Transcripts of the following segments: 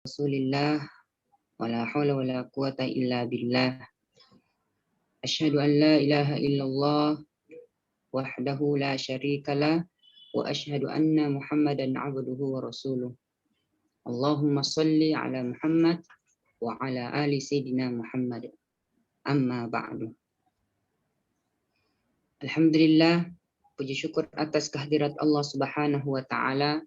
Rasulillah wala haula wala quwata illa billah. Asyhadu an la ilaha illallah wahdahu la syarikalah wa asyhadu anna Muhammadan abduhu wa rasuluh. Allahumma salli ala Muhammad wa ala ali sayyidina Muhammad. Amma ba'du. Alhamdulillah, puji syukur atas kehadirat Allah Subhanahu wa taala,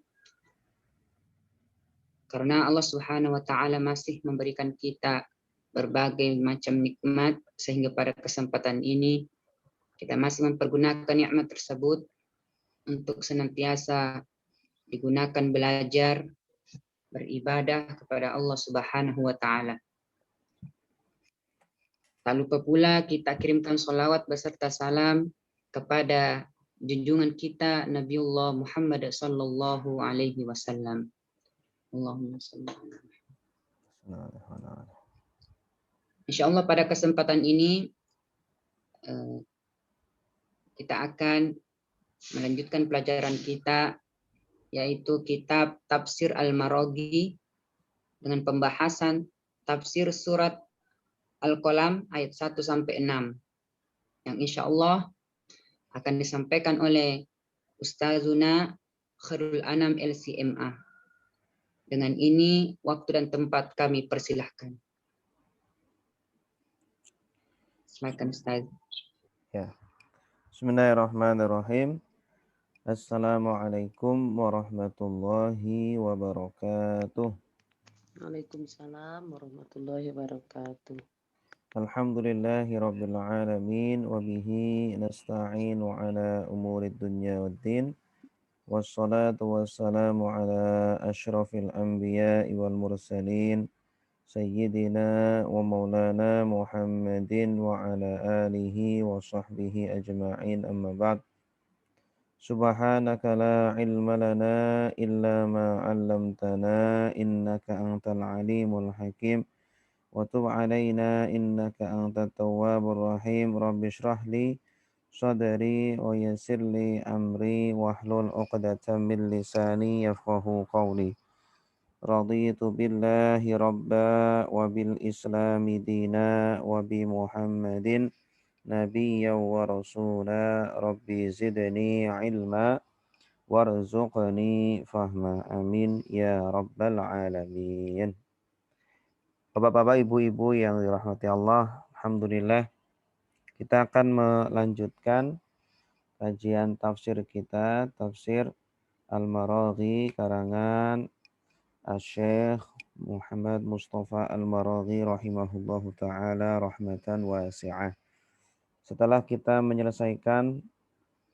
karena Allah Subhanahu wa taala masih memberikan kita berbagai macam nikmat, sehingga pada kesempatan ini kita masih mempergunakan nikmat tersebut untuk senantiasa digunakan belajar, beribadah kepada Allah Subhanahu wa taala. Tak lupa pula kita kirimkan salawat beserta salam kepada junjungan kita Nabiullah Muhammad sallallahu alaihi wasallam. Allahumma salli ala Muhammad. Insyaallah pada kesempatan ini kita akan melanjutkan pelajaran kita, yaitu kitab Tafsir Al-Maraghi dengan pembahasan tafsir surat Al-Qalam ayat 1 sampai 6 yang insyaallah akan disampaikan oleh Ustazuna Khairul Anam LCMA. Dengan ini waktu dan tempat kami persilahkan. Silakan Ustaz. Ya. Bismillahirrahmanirrahim. Assalamualaikum warahmatullahi wabarakatuh. Waalaikumsalam warahmatullahi wabarakatuh. Alhamdulillahi rabbil alamin wa bihi nasta'inu ala umurid dunya waddin. Wassalatu wassalamu ala asyrafil anbiya'i wal mursalin sayyidina wa maulana Muhammadin wa ala alihi wa sahbihi ajma'in, amma ba'd. Subhanaka la ilma lana illa ma 'allamtana innaka antal alimul hakim wa tub 'alaina innaka antat tawwabur rahim. Rabbi shrah li sadri wa yassir li amri wahlul 'uqdatam min lisani yafqahu qawli. Raditu billahi rabba wa bil islami dina wa bi Muhammadin nabiyya wa rasula. Rabbi zidni ilma warzuqni fahma, amin ya rabbal alamin. Bapak-bapak, ibu-ibu yang dirahmati Allah, alhamdulillah kita akan melanjutkan kajian tafsir kita, tafsir Al-Maraghi karangan Asy-Syaikh Muhammad Mustafa Al-Maraghi rahimahullahu taala rahmatan wasi'ah. Setelah kita menyelesaikan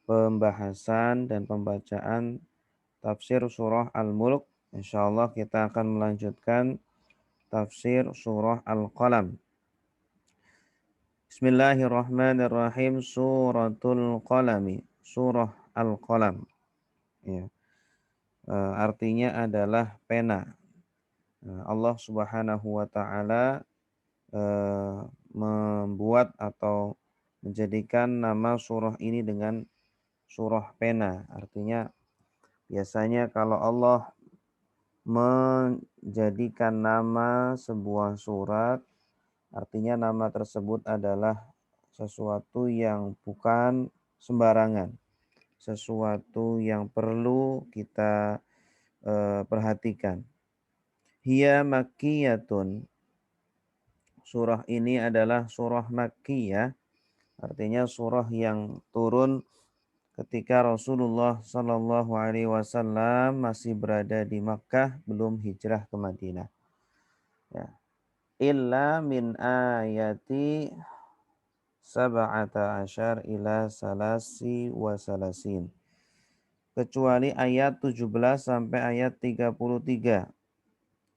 pembahasan dan pembacaan tafsir surah Al-Mulk, insyaallah kita akan melanjutkan tafsir surah Al-Qalam. Bismillahirrahmanirrahim. Suratul Qalami, surah Al-Qalam. Ya. Artinya adalah pena. Allah Subhanahu wa taala membuat atau menjadikan nama surah ini dengan surah pena. Artinya biasanya kalau Allah menjadikan nama sebuah surat, artinya nama tersebut adalah sesuatu yang bukan sembarangan, sesuatu yang perlu kita perhatikan. Hiya makkiyatun. Surah ini adalah surah makkiyah, artinya surah yang turun ketika Rasulullah Shallallahu Alaihi Wasallam masih berada di Makkah, belum hijrah ke Madinah. Ya. Illa min ayati sab'ata asyar ila salasi wa salasin. Kecuali ayat 17 sampai ayat 33.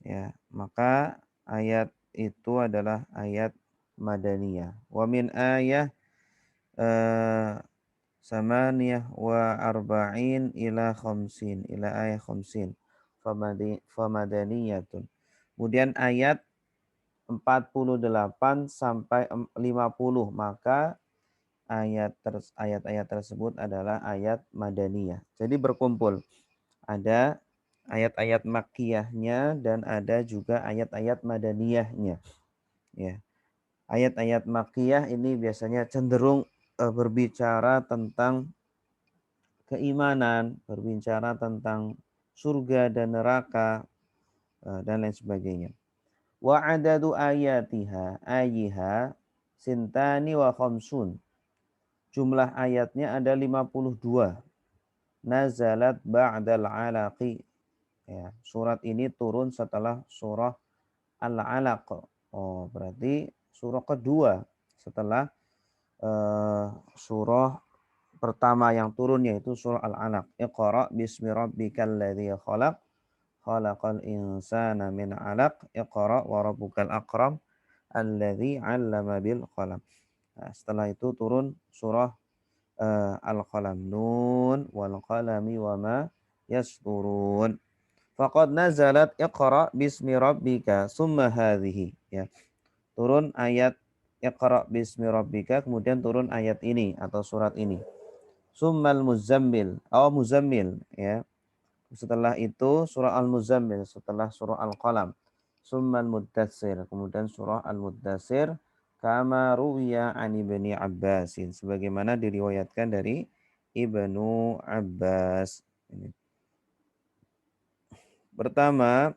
Ya, maka ayat itu adalah ayat Madaniyah. Wa min ayah samaniyah wa arba'in ila khamsin, ila ayat khamsin famadaniyatun. Kemudian ayat 48 sampai 50, maka ayat-ayat tersebut adalah ayat Madaniyah. Jadi berkumpul, ada ayat-ayat makkiyahnya dan ada juga ayat-ayat madaniyahnya. Ya. Ayat-ayat makkiyah ini biasanya cenderung berbicara tentang keimanan, berbicara tentang surga dan neraka dan lain sebagainya. Wa adadu ayiha sintani wa khamsun. Jumlah ayatnya ada 52. Nazalat ba'dal alaqi. Ya, surat ini turun setelah surah Al-Alaq. Oh, berarti surah kedua setelah surah pertama yang turun yaitu surah Al-Alaq. Iqra bismi rabbikal ladzi khalaq. Khalaqal insana min 'alaq. Iqra wa rabbukal akram alladzi 'allama bil qalam. Nah, setelah itu turun surah Al-Qalam. Nun wal qalami wa ma yasturun. Faqad nazalat Iqra bismi rabbika summa hadhihi. Ya. Turun ayat Iqra bismi rabbika, kemudian turun ayat ini atau surat ini. Summal muzammil atau muzammil, ya. Setelah itu surah Al-Muzammil, setelah surah Al-Qalam. Summal muddatsir, kemudian surah Al-Muddatsir. Kama ruwiya an Ibni Abbasin, sebagaimana diriwayatkan dari Ibnu Abbas. Ini. Pertama,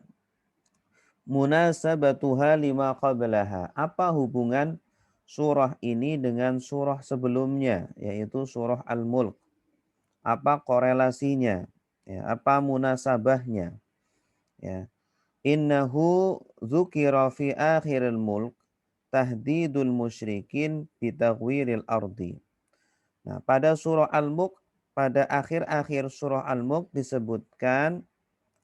munasabatuha lima qablaha. Apa hubungan surah ini dengan surah sebelumnya, yaitu surah Al-Mulk? Apa korelasinya? Ya, apa munasabahnya? Ya. Innahu dzukira fi akhiril mulk tahdidul musyrikin bitagwiril ardi. Nah, pada surah Al-Mulk, pada akhir-akhir surah Al-Mulk disebutkan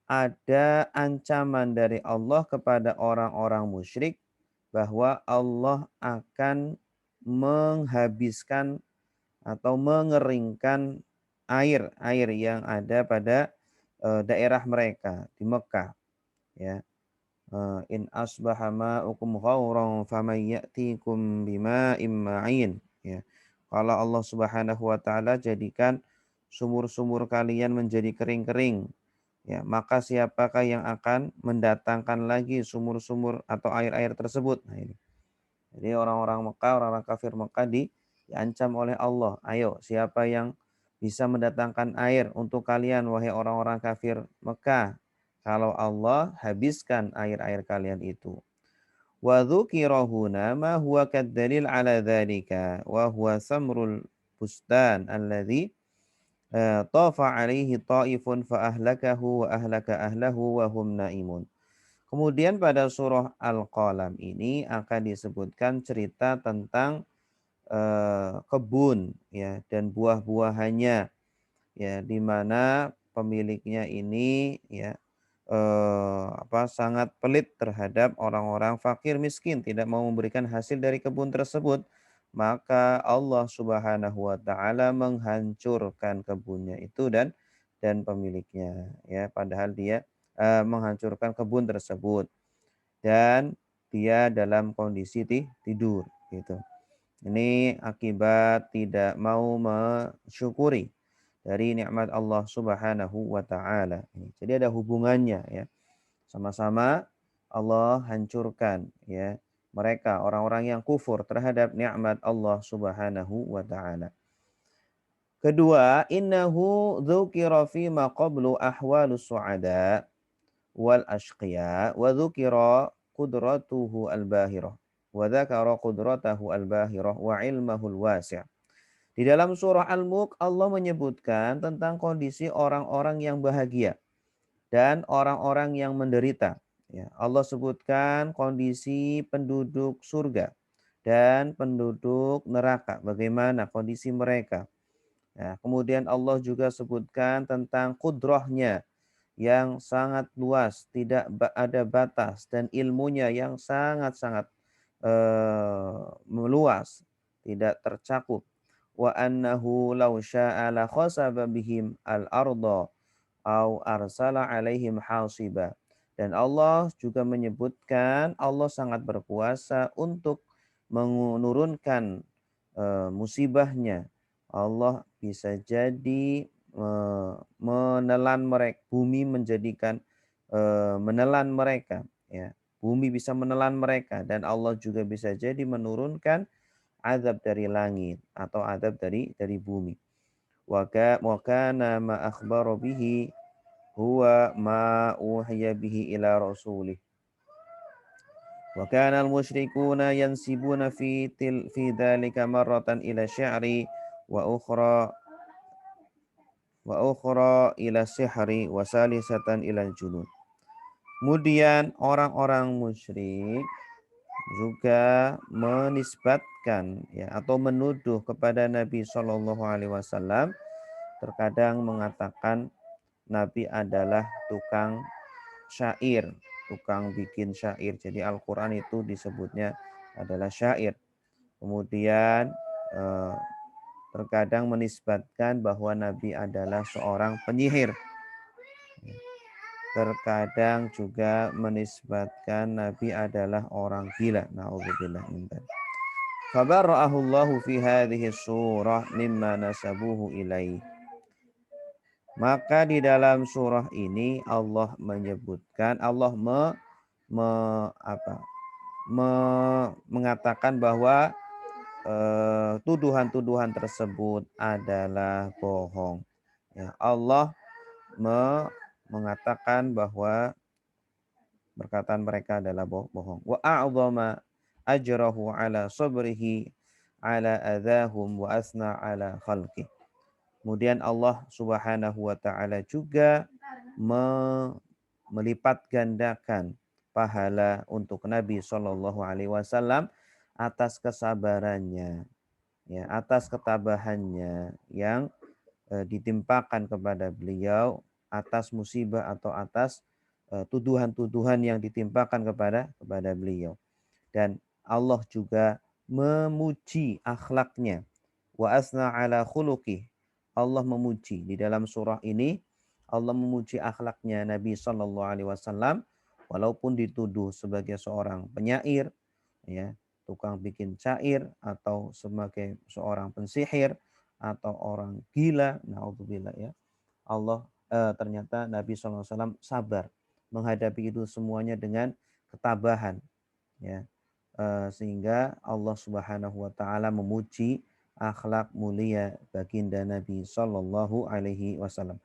ada ancaman dari Allah kepada orang-orang musyrik bahwa Allah akan menghabiskan atau mengeringkan air yang ada pada daerah mereka di Mekah, ya. In asbaha ma'ukum ghauran faman ya'tikum bima'in ma'in, ya. Kalau Allah Subhanahu wa taala jadikan sumur-sumur kalian menjadi kering-kering, ya, maka siapakah yang akan mendatangkan lagi sumur-sumur atau air-air tersebut? Nah, ini. Jadi orang-orang Mekah, orang-orang kafir Mekah diancam oleh Allah. Ayo, siapa yang bisa mendatangkan air untuk kalian, wahai orang-orang kafir Mekah? Kalau Allah habiskan air-air kalian itu. Wa dzukira huna ma huwa kadzalil ala dzalika wa huwa samrul bustan alladzi tafa alaihi ta'ifun fa ahlakahu wa ahlaka ahlahu wa hum naimun. Kemudian pada surah Al-Qalam ini akan disebutkan cerita tentang kebun, ya, dan buah-buahannya, ya, di mana pemiliknya ini, ya, sangat pelit terhadap orang-orang fakir miskin, tidak mau memberikan hasil dari kebun tersebut. Maka Allah Subhanahu wa taala menghancurkan kebunnya itu dan pemiliknya, ya, padahal dia menghancurkan kebun tersebut dan dia dalam kondisi tidur, gitu. Ini akibat tidak mau mensyukuri dari nikmat Allah Subhanahu wa taala. Jadi ada hubungannya, ya. Sama-sama Allah hancurkan, ya, mereka orang-orang yang kufur terhadap nikmat Allah Subhanahu wa taala. Kedua, innahu dzukira fi ma qablu ahwalus su'ada wal ashqiya wa dzukira qudratuhu al-bahirah wa dzakara qudratahu al-bahirah wa ilmahul wasi'. Di dalam surah Al-Mulk Allah menyebutkan tentang kondisi orang-orang yang bahagia dan orang-orang yang menderita. Ya, Allah sebutkan kondisi penduduk surga dan penduduk neraka, bagaimana kondisi mereka. Ya, kemudian Allah juga sebutkan tentang kudrahnya yang sangat luas, tidak ada batas, dan ilmunya yang sangat-sangat meluas, tidak tercakup. Wa annahu law syaa la khasaba bihim al-ardha au arsala alaihim hasiba. Dan Allah juga menyebutkan Allah sangat berkuasa untuk menurunkan musibahnya. Allah bisa jadi menelan mereka, bumi menjadikan menelan mereka, ya. Bumi bisa menelan mereka dan Allah juga bisa jadi menurunkan azab dari langit atau azab dari bumi. Wa kana ma akhbara bihi huwa ma uhiya bihi ila rasulih. Wa kana al-musyrikuna yansibuna fi dhalika marratan ila sya'ri wa ukhra ila sihri wa salisatan ila junud. Kemudian orang-orang musyrik juga menisbatkan, ya, atau menuduh kepada Nabi Shallallahu Alaihi Wasallam, terkadang mengatakan Nabi adalah tukang syair, tukang bikin syair. Jadi Al-Quran itu disebutnya adalah syair. Kemudian terkadang menisbatkan bahwa Nabi adalah seorang penyihir. Terkadang juga menisbatkan Nabi adalah orang gila. Na'udzubillah min dzalik. Fabarra'ahu Allahu fi hadhihi surah mimma nasabuhu ilaih. Maka di dalam surah ini Allah menyebutkan, Allah mengatakan bahwa tuduhan-tuduhan tersebut adalah bohong. Ya, Allah mengatakan bahwa perkataan mereka adalah bohong. Wa a'dhama ajrahu ala sabrihi ala adahum wa asna ala khalqih. Kemudian Allah Subhanahu wa taala juga melipat gandakan pahala untuk Nabi Shallallahu alaihi wasallam atas kesabarannya, ya, atas ketabahannya yang ditimpakan kepada beliau atas musibah atau atas tuduhan-tuduhan yang ditimpakan kepada beliau. Dan Allah juga memuji akhlaknya. Wa asna ala khuluqih. Allah memuji di dalam surah ini, Allah memuji akhlaknya Nabi Shallallahu Alaihi Wasallam walaupun dituduh sebagai seorang penyair, ya, tukang bikin syair, atau sebagai seorang pensihir atau orang gila, naudzubillah, ya. Allah ternyata Nabi Shallallahu Alaihi Wasallam sabar menghadapi itu semuanya dengan ketabahan, ya, sehingga Allah Subhanahu Wa Taala memuji akhlak mulia baginda Nabi Shallallahu Alaihi Wasallam.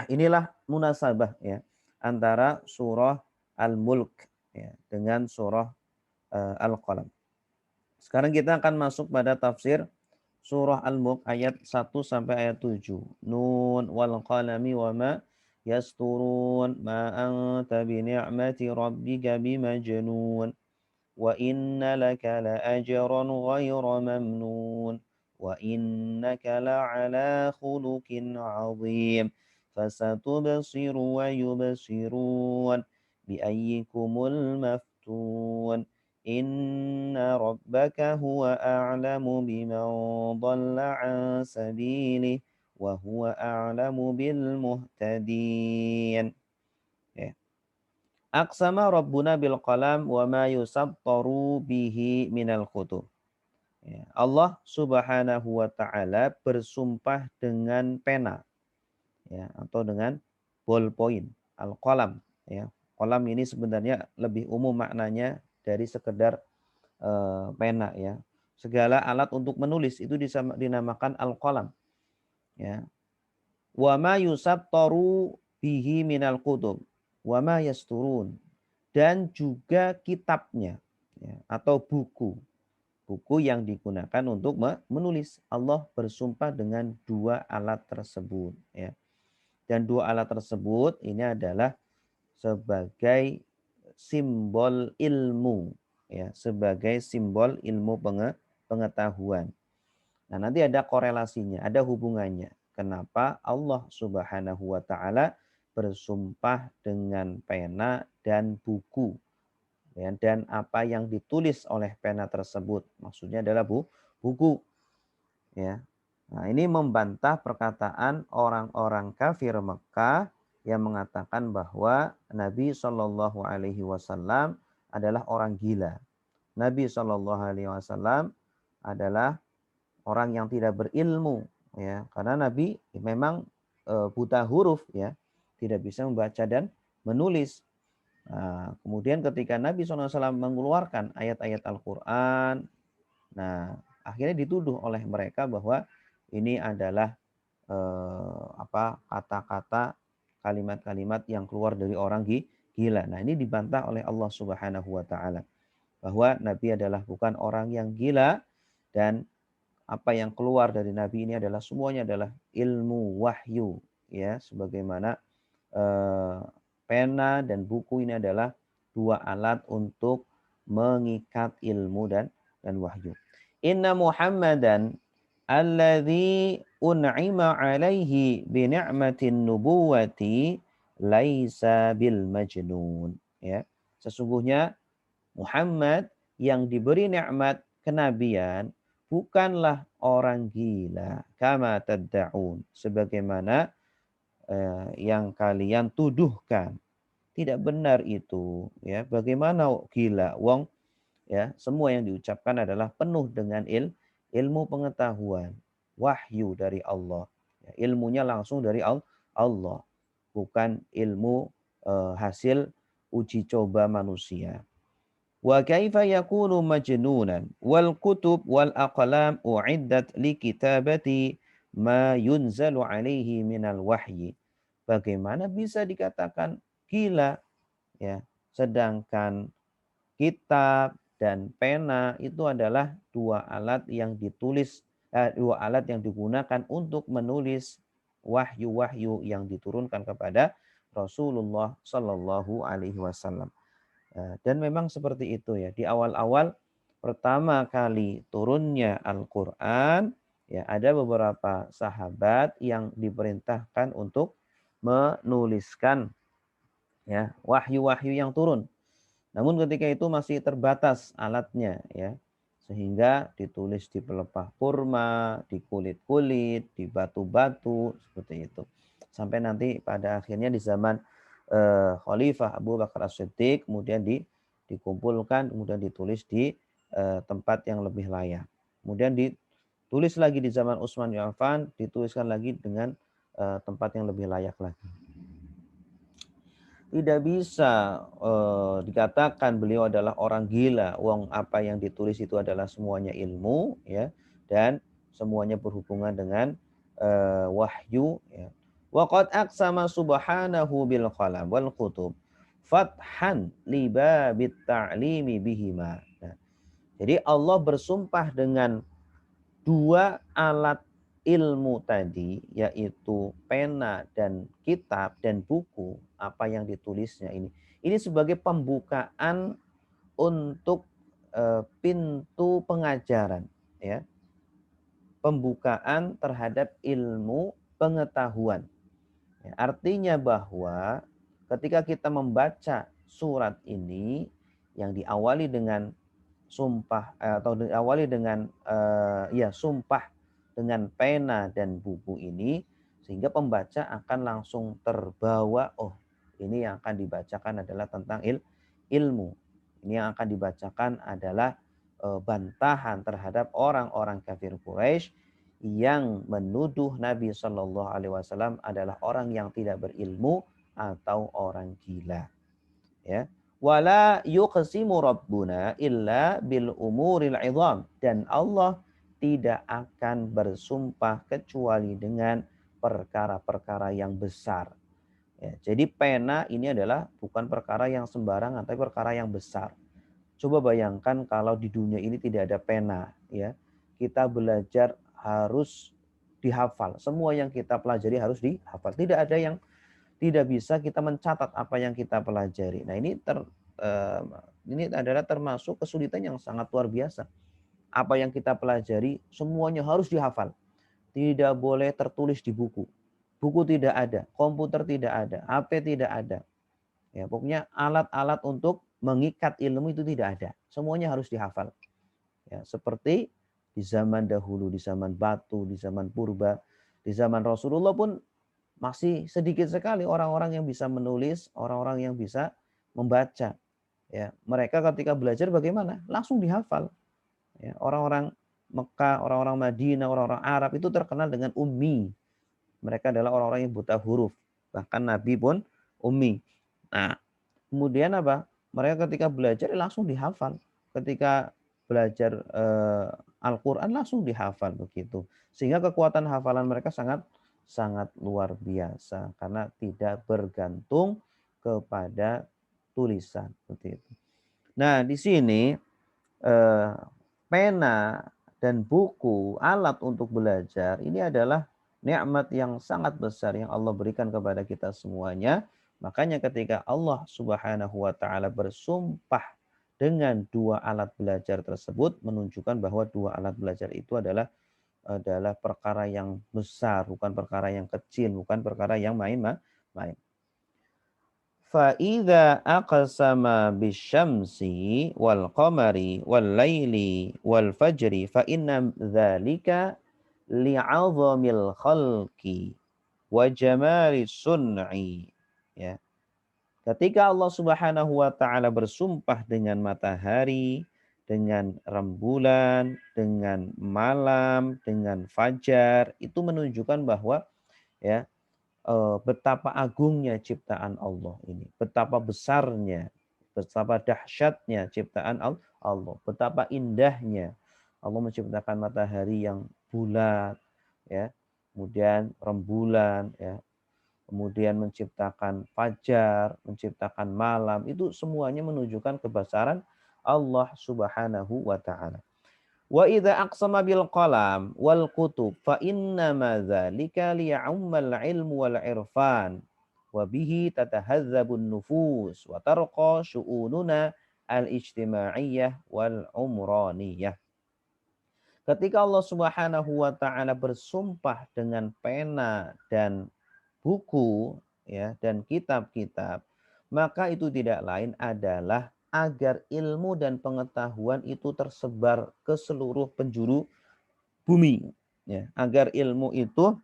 Inilah munasabah, ya, antara surah Al-Mulk, ya, dengan surah Al-Qalam. Sekarang kita akan masuk pada tafsir surah Al-Mulk ayat 1 sampai ayat 7. Nun wal qalami wa ma yasturun ma anta bi ni'mati rabbika bimajnun. وَإِنَّ لَكَ لَأَجْرًا غَيْرَ مَمْنُونٍ وَإِنَّكَ لَعَلَى خُلُقٍ عَظِيمٍ فَسَتُبْصِرُ وَيُبْصِرُونَ بِأَيِّكُمُ الْمَفْتُونُ إِنَّ رَبَّكَ هُوَ أَعْلَمُ بِمَنْ ضَلَّ عَنْ سَبِيلِهِ وَهُوَ أَعْلَمُ بِالْمُهْتَدِينَ. Aqsama Rabbuna bil qalam wa ma yusabtaru bihi minal khutub. Ya, Allah Subhanahu wa taala bersumpah dengan pena, ya, atau dengan ballpoint, al-qalam, ya. Qalam ini sebenarnya lebih umum maknanya dari sekedar pena, ya. Segala alat untuk menulis itu dinamakan al-qalam, ya. Wa ma yusabtaru bihi minal kutub wa ma yasturun, dan juga kitabnya, ya, atau buku yang digunakan untuk menulis. Allah bersumpah dengan dua alat tersebut, ya. Dan dua alat tersebut ini adalah sebagai simbol ilmu, ya, sebagai simbol ilmu pengetahuan. Nah, nanti ada korelasinya, ada hubungannya. Kenapa Allah Subhanahu wa taala bersumpah dengan pena dan buku, ya, dan apa yang ditulis oleh pena tersebut, maksudnya adalah buku, ya. Nah, ini membantah perkataan orang-orang kafir Mekah yang mengatakan bahwa Nabi Shallallahu Alaihi Wasallam adalah orang gila. Nabi Shallallahu Alaihi Wasallam adalah orang yang tidak berilmu, ya, karena Nabi memang buta huruf, ya, tidak bisa membaca dan menulis. Nah, kemudian ketika Nabi SAW mengeluarkan ayat-ayat Al-Quran, nah akhirnya dituduh oleh mereka bahwa ini adalah kata-kata, kalimat-kalimat yang keluar dari orang gila. Nah, ini dibantah oleh Allah Subhanahu wa taala bahwa Nabi adalah bukan orang yang gila, dan apa yang keluar dari Nabi ini adalah semuanya adalah ilmu wahyu, ya, sebagaimana eh, pena dan buku ini adalah dua alat untuk mengikat ilmu dan wahyu. Inna Muhammadan alladzi un'ima alaihi bi ni'matin nubuwati laisa bil majnun, ya. Sesungguhnya Muhammad yang diberi nikmat kenabian bukanlah orang gila, kama tad'un, sebagaimana yang kalian tuduhkan. Tidak benar itu, ya. Bagaimana gila? Wong, ya, semua yang diucapkan adalah penuh dengan ilmu pengetahuan, wahyu dari Allah. Ya, ilmunya langsung dari Allah, bukan ilmu hasil uji coba manusia. Wa kaifa yakunu majnunan wal kutub wal aqlam uiddat li kitabati ma yunzalu alaihi minal wahyi. Bagaimana bisa dikatakan gila, ya, sedangkan kitab dan pena itu adalah dua alat yang dua alat yang digunakan untuk menulis wahyu-wahyu yang diturunkan kepada Rasulullah Shallallahu Alaihi Wasallam. Dan memang seperti itu, ya. Di awal-awal pertama kali turunnya Al-Quran, ya, ada beberapa sahabat yang diperintahkan untuk menuliskan, ya, wahyu-wahyu yang turun. Namun ketika itu masih terbatas alatnya, ya, sehingga ditulis di pelepah kurma, di kulit-kulit, di batu-batu, seperti itu. Sampai nanti pada akhirnya di zaman Khalifah Abu Bakar As-Siddiq kemudian dikumpulkan, kemudian ditulis di tempat yang lebih layak. Kemudian ditulis lagi di zaman Utsman bin Affan, dituliskan lagi dengan tempat yang lebih layak lagi. Tidak bisa dikatakan beliau adalah orang gila. Wong apa yang ditulis itu adalah semuanya ilmu, ya, dan semuanya berhubungan dengan wahyu, ya. Wa qad aqsama subhanahu bil qalam wal kutub fathan li babit ta'limi bihima. Nah, jadi Allah bersumpah dengan dua alat ilmu tadi, yaitu pena dan kitab dan buku, apa yang ditulisnya ini. Ini sebagai pembukaan untuk pintu pengajaran, ya. Pembukaan terhadap ilmu pengetahuan. Ya, artinya bahwa ketika kita membaca surat ini yang diawali dengan sumpah atau diawali dengan sumpah dengan pena dan buku ini, sehingga pembaca akan langsung terbawa, oh, ini yang akan dibacakan adalah tentang ilmu. Ini yang akan dibacakan adalah bantahan terhadap orang-orang kafir Quraisy yang menuduh Nabi Shallallahu Alaihi Wasallam adalah orang yang tidak berilmu atau orang gila, ya. Wala yuqsimu rabbuna illa bil umuril idham, dan Allah tidak akan bersumpah kecuali dengan perkara-perkara yang besar, ya. Jadi pena ini adalah bukan perkara yang sembarangan, tapi perkara yang besar. Coba bayangkan kalau di dunia ini tidak ada pena, ya. Kita belajar harus dihafal. Semua yang kita pelajari harus dihafal. Tidak ada yang tidak bisa kita mencatat apa yang kita pelajari. Nah, ini adalah termasuk kesulitan yang sangat luar biasa. Apa yang kita pelajari semuanya harus dihafal. Tidak boleh tertulis di buku. Buku tidak ada, komputer tidak ada, HP tidak ada. Ya, pokoknya alat-alat untuk mengikat ilmu itu tidak ada. Semuanya harus dihafal. Ya, seperti di zaman dahulu, di zaman batu, di zaman purba, di zaman Rasulullah pun masih sedikit sekali orang-orang yang bisa menulis, orang-orang yang bisa membaca. Ya, mereka ketika belajar bagaimana? Langsung dihafal. Ya, orang-orang Mekah, orang-orang Madinah, orang-orang Arab itu terkenal dengan ummi. Mereka adalah orang-orang yang buta huruf. Bahkan Nabi pun ummi. Nah, kemudian apa? Mereka ketika belajar langsung dihafal. Ketika belajar Al-Quran langsung dihafal begitu. Sehingga kekuatan hafalan mereka sangat sangat luar biasa karena tidak bergantung kepada tulisan seperti itu. Nah, di sini pena dan buku, alat untuk belajar ini adalah nikmat yang sangat besar yang Allah berikan kepada kita semuanya. Makanya ketika Allah Subhanahu wa taala bersumpah dengan dua alat belajar tersebut menunjukkan bahwa dua alat belajar itu adalah perkara yang besar, bukan perkara yang kecil, bukan perkara yang main-main. فَإِذَا أَقْسَمَ بِالشَّمْسِ وَالْقَمَرِ وَاللَّيْلِ وَالْفَجْرِ فَإِنَّ ذَلِكَ لِعَظَمِ الْخَلْقِ وَجَمَالِ الصُّنْعِ. Ya. Ketika Allah Subhanahu wa taala bersumpah dengan matahari, dengan rembulan, dengan malam, dengan fajar, itu menunjukkan bahwa ya betapa agungnya ciptaan Allah ini, betapa besarnya, betapa dahsyatnya ciptaan Allah, betapa indahnya Allah menciptakan matahari yang bulat, ya, kemudian rembulan, ya, kemudian menciptakan fajar, menciptakan malam, itu semuanya menunjukkan kebesaran Allah Subhanahu wa taala. Wa idza aqsama bil qalam wal kutub fa inna ma dzalika liya'ummal ilmu wal irfan wa bihi tatahadzabun nufus wa tarqa syu'ununa al ijtima'iyyah wal umraniyah. Ketika Allah Subhanahu wa taala bersumpah dengan pena dan buku, ya, dan kitab-kitab, maka itu tidak lain adalah agar ilmu dan pengetahuan itu tersebar ke seluruh penjuru bumi, ya, agar ilmu itu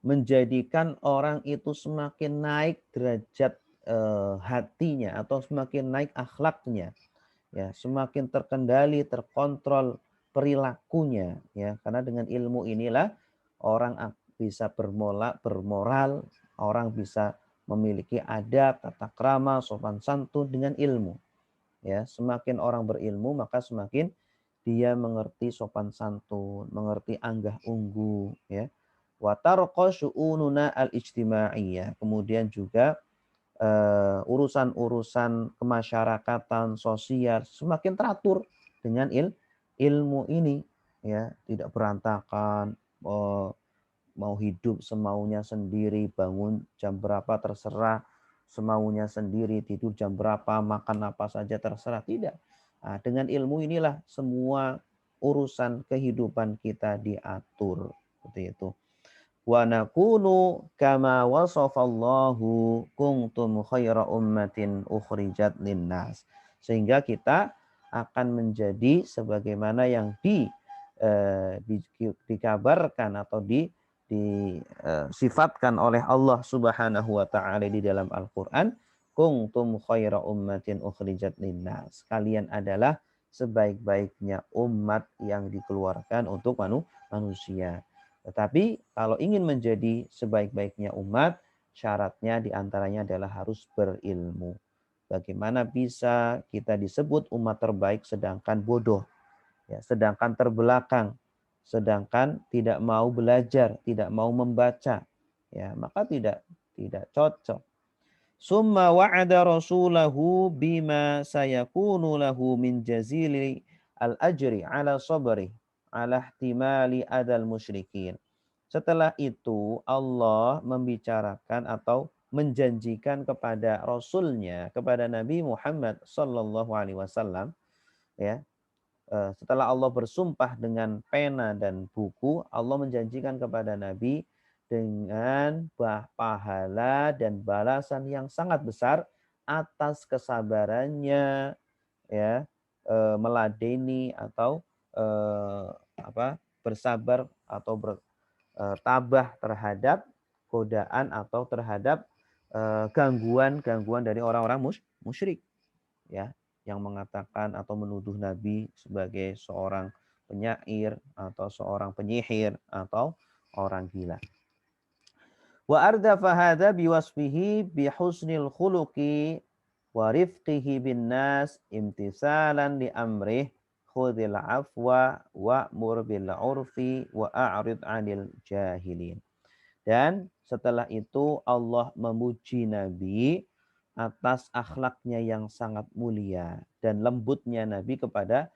menjadikan orang itu semakin naik derajat hatinya atau semakin naik akhlaknya, ya, semakin terkendali, terkontrol perilakunya, ya, karena dengan ilmu inilah orang bisa bermoral, orang bisa memiliki adab, tata krama, sopan santun dengan ilmu. Ya, semakin orang berilmu maka semakin dia mengerti sopan santun, mengerti anggah unggu, ya. Wa tarqa syu'ununa al-ijtimaiyah. Kemudian juga urusan-urusan kemasyarakatan sosial semakin teratur dengan ilmu ini, ya, tidak berantakan, mau hidup semaunya sendiri, bangun jam berapa terserah, semaunya sendiri, tidur jam berapa, makan apa saja terserah, tidak. Nah, dengan ilmu inilah semua urusan kehidupan kita diatur seperti itu. Wa nakunu kama wasafallahu kuntum khaira ummatin ukhrijat linnas. Sehingga kita akan menjadi sebagaimana yang dikabarkan atau disifatkan oleh Allah Subhanahu wa taala di dalam Al-Qur'an, kuntum khaira ummatin ukhrijat linnas. Kalian adalah sebaik-baiknya umat yang dikeluarkan untuk manusia. Tetapi kalau ingin menjadi sebaik-baiknya umat, syaratnya diantaranya adalah harus berilmu. Bagaimana bisa kita disebut umat terbaik sedangkan bodoh, ya, sedangkan terbelakang, sedangkan tidak mau belajar, tidak mau membaca, ya, maka tidak cocok. Summa wa'ada rasulahu bima sayakunu lahu min jazili al-ajri ala sabri ala ihtimali adal musyrikin. Setelah itu Allah membicarakan atau menjanjikan kepada Rasulnya, kepada Nabi Muhammad sallallahu alaihi wasallam, ya, setelah Allah bersumpah dengan pena dan buku, Allah menjanjikan kepada Nabi dengan pahala dan balasan yang sangat besar atas kesabarannya, ya, meladeni atau bersabar atau bertabah terhadap godaan atau terhadap gangguan-gangguan dari orang-orang musyrik, ya, yang mengatakan atau menuduh Nabi sebagai seorang penyair atau seorang penyihir atau orang gila. Wa ardafa hadza biwasfihi bihusnil khuluqi wa rifqihi bin nas imtisalan li amrih khudhil afwa wa'mur bil urfi wa a'rid 'anil jahilin. Dan setelah itu Allah memuji Nabi atas akhlaknya yang sangat mulia dan lembutnya Nabi kepada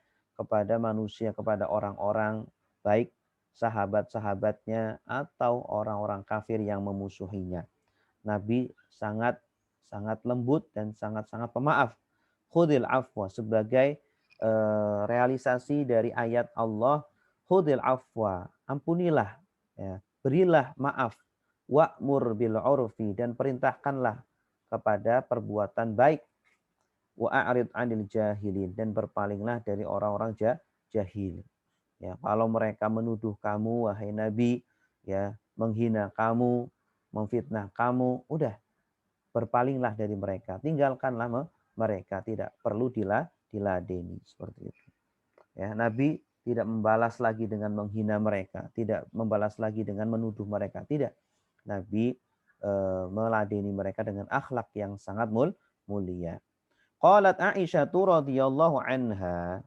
manusia, kepada orang-orang baik sahabat-sahabatnya atau orang-orang kafir yang memusuhinya. Nabi sangat lembut dan sangat pemaaf. Khudil afwa sebagai realisasi dari ayat Allah, khudil afwa, ampunilah, ya, berilah maaf, wa'mur bil urfi, dan perintahkanlah kepada perbuatan baik, wa a'rid 'anil jahilin, dan berpalinglah dari orang-orang jahil. Ya, kalau mereka menuduh kamu wahai Nabi, ya, menghina kamu, memfitnah kamu, udah berpalinglah dari mereka, tinggalkanlah mereka, tidak perlu diladeni seperti itu. Ya, Nabi tidak membalas lagi dengan menghina mereka, tidak membalas lagi dengan menuduh mereka, tidak. Nabi meladeni mereka dengan akhlak yang sangat mulia. Qalat Aisyah radhiyallahu anha,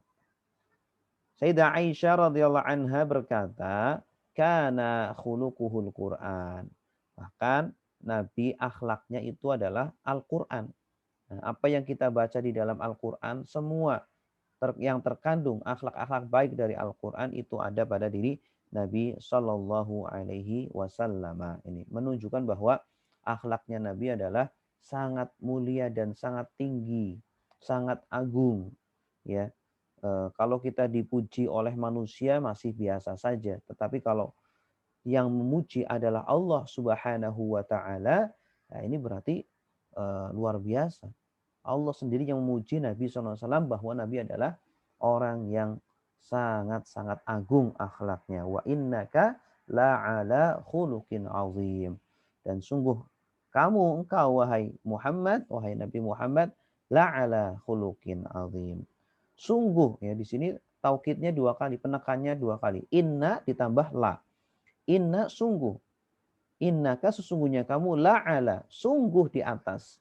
Sayyidah Aisyah radhiyallahu anha berkata, kana khuluquhul Quran. Bahkan Nabi akhlaknya itu adalah Al-Quran. Nah, apa yang kita baca di dalam Al-Quran, semua yang terkandung akhlak-akhlak baik dari Al-Quran itu ada pada diri Nabi Shallallahu Alaihi Wasallam. Ini menunjukkan bahwa akhlaknya Nabi adalah sangat mulia dan sangat tinggi, sangat agung. Ya, kalau kita dipuji oleh manusia masih biasa saja, tetapi kalau yang memuji adalah Allah Subhanahu wa Ta'ala, nah ini berarti luar biasa. Allah sendiri yang memuji Nabi SAW bahwa Nabi adalah orang yang sangat agung akhlaknya. Wa innaka la'ala khuluqin azim. Dan sungguh engkau wahai Muhammad, wahai Nabi Muhammad, la'ala khuluqin azim. Sungguh, ya di sini taukidnya 2 kali, penekannya 2 kali. Inna ditambah la. Inna sungguh. Innaka sesungguhnya kamu la'ala, sungguh di atas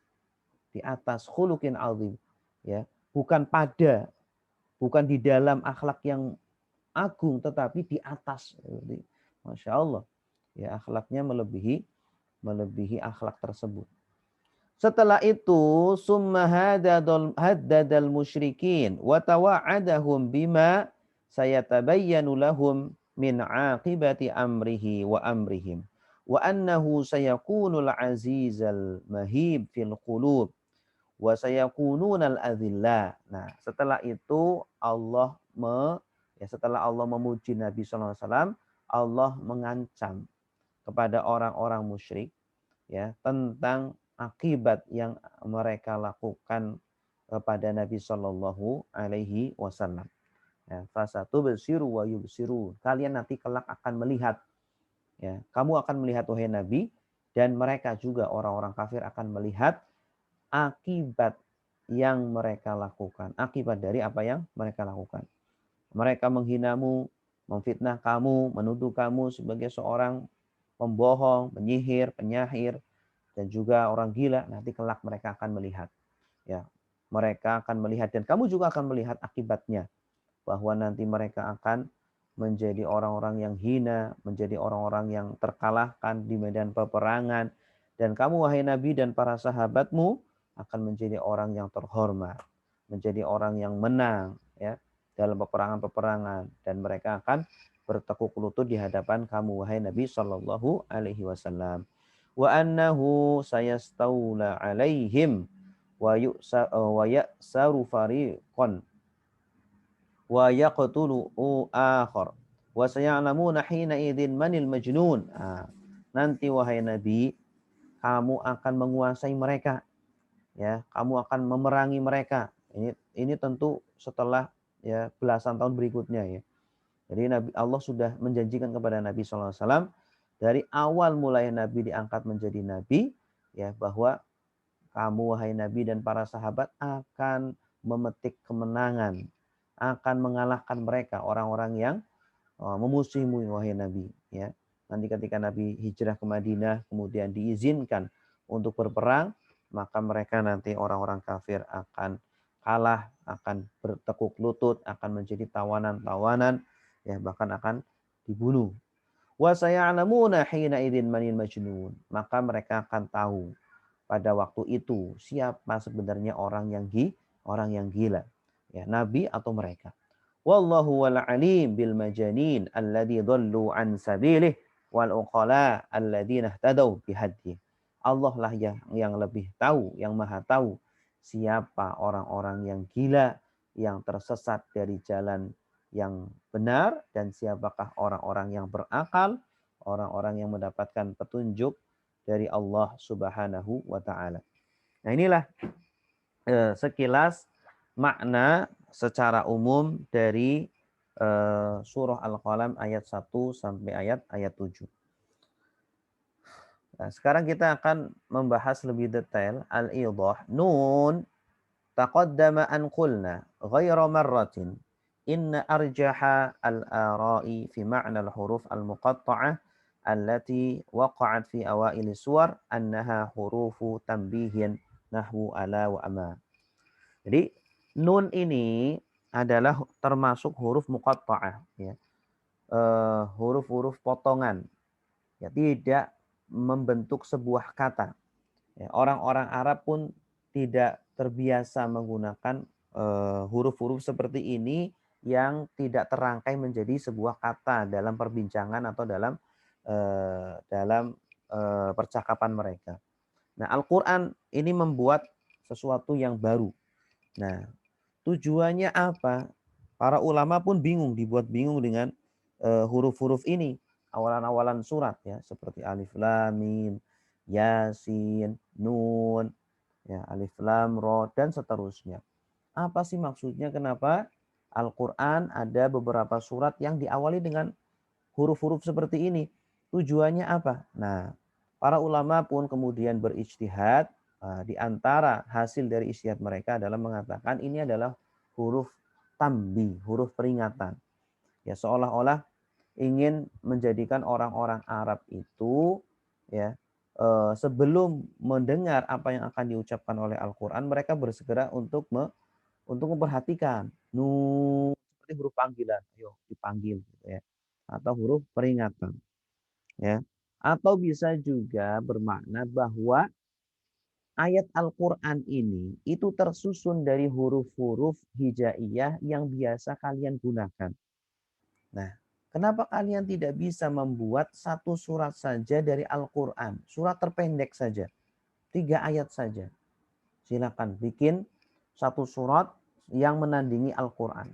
khuluqin azim, ya, bukan di dalam akhlak yang agung, tetapi di atas. Masya Allah, ya, akhlaknya melebihi akhlak tersebut. Setelah itu summa haddadal musyrikin wa tawa'adahum bima sayatabayyanu lahum min aqibati amrihi wa amrihim wa annahu sayakunul azizal mahib fil qulub wa sayakununal adillah. Nah, setelah itu setelah Allah memuji Nabi SAW, Allah mengancam kepada orang-orang musyrik, ya, tentang akibat yang mereka lakukan kepada Nabi Shallallahu Alaihi Wasallam. Ya, fasatubsiru wa yubsiru. Kalian nanti kelak akan melihat, ya, kamu akan melihat wahai Nabi, dan mereka juga orang-orang kafir akan melihat akibat yang mereka lakukan. Akibat dari apa yang mereka lakukan. Mereka menghinamu, memfitnah kamu, menuduh kamu sebagai seorang pembohong, penyihir, penyair, dan juga orang gila. Nanti kelak mereka akan melihat. Ya, mereka akan melihat, dan kamu juga akan melihat akibatnya. Bahwa nanti mereka akan menjadi orang-orang yang hina, menjadi orang-orang yang terkalahkan di medan peperangan. Dan kamu wahai Nabi dan para sahabatmu akan menjadi orang yang terhormat, menjadi orang yang menang, ya, dalam peperangan-peperangan, dan mereka akan bertekuk lutut di hadapan kamu wahai Nabi Shallallahu Alaihi Wasallam. Wa annahu sayastawla alaihim wa ya'saru fariqan wa yaqtulu akhar wa sayalamuna hina idzin manil majnun. Nanti wahai Nabi, kamu akan menguasai mereka, ya, kamu akan memerangi mereka. Ini tentu setelah, ya, belasan tahun berikutnya, ya. Jadi Allah sudah menjanjikan kepada Nabi SAW dari awal mulai Nabi diangkat menjadi Nabi, ya, bahwa kamu wahai Nabi dan para sahabat akan memetik kemenangan, akan mengalahkan mereka, orang-orang yang memusuhimu wahai Nabi, ya. Nanti ketika Nabi hijrah ke Madinah kemudian diizinkan untuk berperang, maka mereka nanti orang-orang kafir akan kalah, akan bertekuk lutut, akan menjadi tawanan-tawanan, ya bahkan akan dibunuh. Wa saya'lamuna hina idzin manil majnun. Maka mereka akan tahu pada waktu itu siapa sebenarnya orang yang gila. Ya, nabi atau mereka. Wallahu wal alim bil majanin alladzi dhallu an sabilih wal uqala alladzina ihtadaw bihadyi. Allah lah yang lebih tahu, yang maha tahu siapa orang-orang yang gila, yang tersesat dari jalan yang benar, dan siapakah orang-orang yang berakal, orang-orang yang mendapatkan petunjuk dari Allah Subhanahu wa taala. Nah, inilah sekilas makna secara umum dari surah Al-Qalam ayat 1 sampai ayat 7. Nah, sekarang kita akan membahas lebih detail al-idah. Nun taqaddama an qulna ghayra marratin inna arjaha al-ara'i fi ma'na al-huruf al-muqatta'ah allati waqa'at fi awaili suwar annaha hurufu tanbihin nahwu ala wa ama. Jadi nun ini adalah termasuk huruf muqatta'ah, ya. Huruf-huruf potongan, ya, tidak membentuk sebuah kata. Ya, orang-orang Arab pun tidak terbiasa menggunakan huruf-huruf seperti ini yang tidak terangkai menjadi sebuah kata dalam perbincangan atau dalam percakapan mereka. Nah, Al-Quran ini membuat sesuatu yang baru. Nah, tujuannya apa? Para ulama pun dibuat bingung dengan huruf-huruf ini. Awalan-awalan surat, ya, seperti alif lam mim, yasin, nun, ya, alif lam ra, dan seterusnya. Apa sih maksudnya, kenapa Al-Quran ada beberapa surat yang diawali dengan huruf-huruf seperti ini? Tujuannya apa? Nah, para ulama pun kemudian berijtihad. Di antara hasil dari ijtihad mereka adalah mengatakan ini adalah huruf tambi, huruf peringatan. Ya, seolah-olah ingin menjadikan orang-orang Arab itu, ya, sebelum mendengar apa yang akan diucapkan oleh Al-Quran, mereka bersegera untuk memperhatikan. Nun seperti huruf panggilan, ayo dipanggil, gitu ya. Atau huruf peringatan, ya. Atau bisa juga bermakna bahwa ayat Al-Quran ini itu tersusun dari huruf-huruf hijaiyah yang biasa kalian gunakan. Nah, kenapa kalian tidak bisa membuat satu surat saja dari Al-Quran? Surat terpendek saja, 3 ayat saja. Silakan bikin satu surat yang menandingi Al-Quran.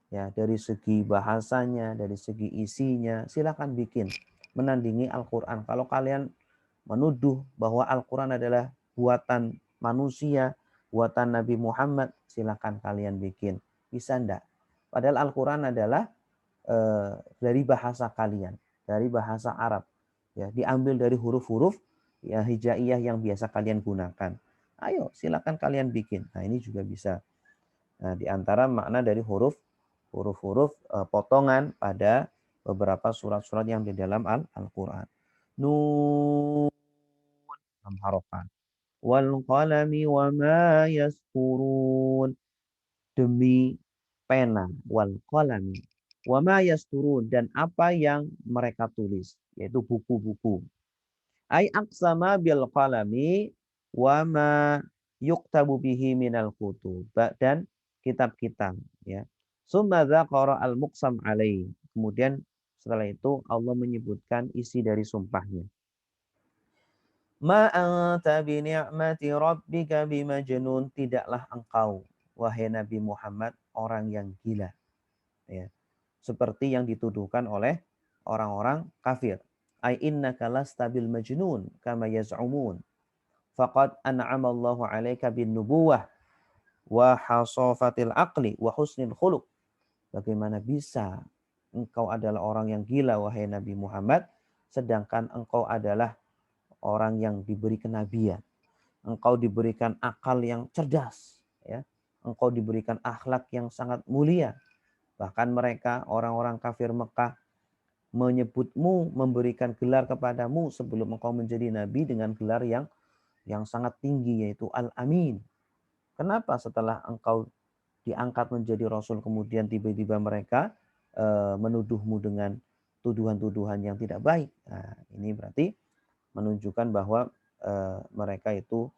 Ya, dari segi bahasanya, dari segi isinya, silakan bikin menandingi Al-Quran. Kalau kalian menuduh bahwa Al-Quran adalah buatan manusia, buatan Nabi Muhammad, silakan kalian bikin. Bisa enggak? Padahal Al-Quran adalah dari bahasa kalian, dari bahasa Arab. Ya, diambil dari huruf-huruf ya hijaiyah yang biasa kalian gunakan. Ayo, silakan kalian bikin. Nah, ini juga bisa. Nah, di antara makna dari huruf-huruf potongan pada beberapa surat-surat yang di dalam Al-Quran. Nun, 6 harokat. Wal qalami wa ma yasturun. Demi pena. Wal qalami. Wa ma yasturun. Dan apa yang mereka tulis. Yaitu buku-buku. Ay aqsama bil qalami wa ma yuktabu bihi minal kutub. Dan kitab-kitab, ya. Summa dzakara al-muqsam alaih. Kemudian setelah itu Allah menyebutkan isi dari sumpahnya. Ma anta bi ni'mati rabbika bimajnun. Tidaklah engkau, wahai Nabi Muhammad, orang yang gila, ya. Seperti yang dituduhkan oleh orang-orang kafir. Ai innaka lasta bil majnun kama yaz'umun. Faqad an'ama Allahu 'alaika bin nubuwah wa hasafatil aqli wa husnil khuluq. Bagaimana bisa engkau adalah orang yang gila, wahai Nabi Muhammad, sedangkan engkau adalah orang yang diberi kenabian. Engkau diberikan akal yang cerdas, ya. Engkau diberikan akhlak yang sangat mulia. Bahkan mereka, orang-orang kafir Mekah, menyebutmu, memberikan gelar kepadamu sebelum engkau menjadi nabi dengan gelar yang sangat tinggi, yaitu Al-Amin. Kenapa setelah engkau diangkat menjadi rasul kemudian tiba-tiba mereka menuduhmu dengan tuduhan-tuduhan yang tidak baik? Nah, ini berarti menunjukkan bahwa mereka itu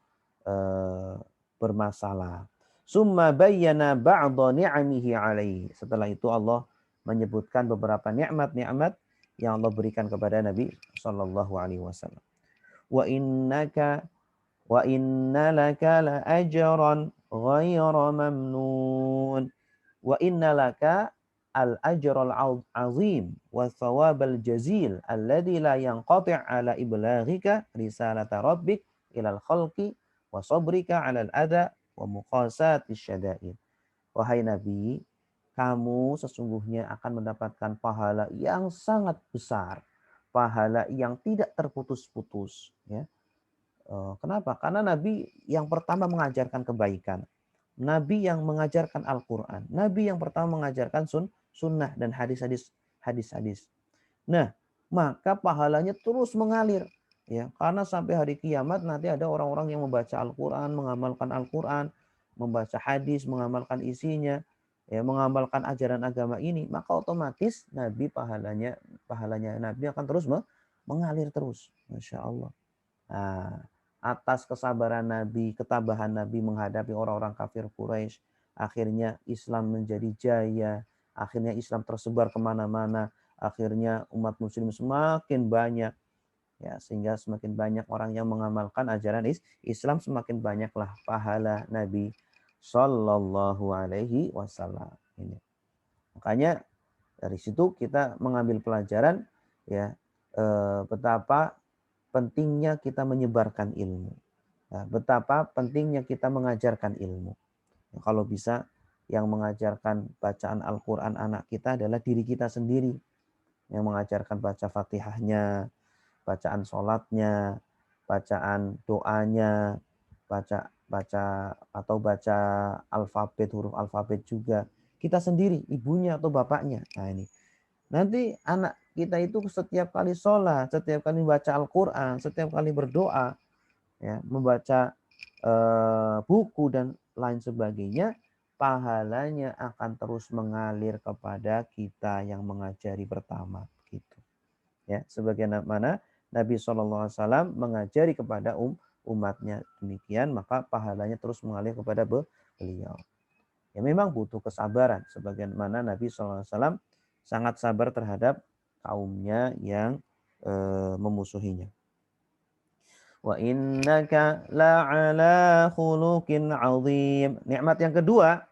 bermasalah. Summa bayyana ba'dha ni'amihi alaihi. Setelah itu Allah menyebutkan beberapa nikmat-nikmat yang Allah berikan kepada Nabi sallallahu alaihi wasallam. Wa inna laka la ajran ghaira mamnun. Wa inna laka al ajral azim wa thawabal jazil alladhi la yanqati' ala iblaghika risalata rabbik ilal khalqi wa sabrika 'alal adha wa muqasati syada'id. Wahai Nabi, kamu sesungguhnya akan mendapatkan pahala yang sangat besar, pahala yang tidak terputus-putus, ya. Kenapa? Karena Nabi yang pertama mengajarkan kebaikan, Nabi yang mengajarkan Al-Quran, Nabi yang pertama mengajarkan sunnah dan hadis-hadis. Nah, maka pahalanya terus mengalir, ya, karena sampai hari kiamat nanti ada orang-orang yang membaca Al-Quran, mengamalkan Al-Quran, membaca hadis, mengamalkan isinya, ya, mengamalkan ajaran agama ini, maka otomatis Nabi pahalanya Nabi akan terus mengalir terus, Masya Allah. Nah, atas kesabaran Nabi, ketabahan Nabi menghadapi orang-orang kafir Quraisy, akhirnya Islam menjadi jaya, akhirnya Islam tersebar kemana-mana, akhirnya umat muslim semakin banyak, ya, sehingga semakin banyak orang yang mengamalkan ajaran Islam, semakin banyaklah pahala Nabi Sallallahu Alaihi Wasallam. Ini makanya dari situ kita mengambil pelajaran, ya, betapa pentingnya kita menyebarkan ilmu, ya, betapa pentingnya kita mengajarkan ilmu. Ya, kalau bisa yang mengajarkan bacaan Al-Quran anak kita adalah diri kita sendiri, yang mengajarkan baca Fatihahnya, bacaan sholatnya, bacaan doanya, baca alfabet, huruf alfabet juga kita sendiri, ibunya atau bapaknya. Nah, ini nanti anak kita itu setiap kali sholat, setiap kali baca Al-Quran, setiap kali berdoa, ya, membaca buku dan lain sebagainya, pahalanya akan terus mengalir kepada kita yang mengajari pertama, gitu. Ya, sebagaimana Nabi SAW mengajari kepada umatnya demikian, maka pahalanya terus mengalir kepada beliau. Ya, memang butuh kesabaran, sebagaimana Nabi SAW sangat sabar terhadap kaumnya yang memusuhinya. Wa innaka la'ala khuluqin 'azim. Nikmat yang kedua,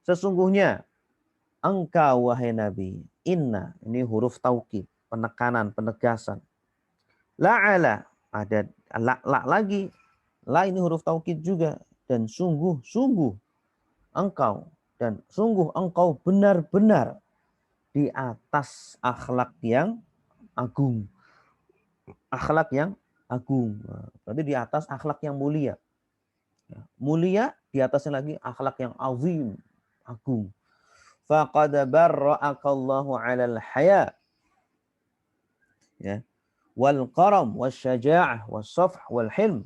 sesungguhnya engkau wahai Nabi, inna, ini huruf taukid, penekanan, penegasan. La'ala, ada la lagi, la ini huruf taukid juga, dan sungguh engkau, dan sungguh engkau benar-benar di atas akhlak yang agung. Akhlak yang agung. Berarti di atas akhlak yang mulia. Mulia, di atasnya lagi akhlak yang azim, agung. Faqad barra'akallahu 'alal haya. Ya. Wal karam, was syaja'ah, was safh, wal hilm.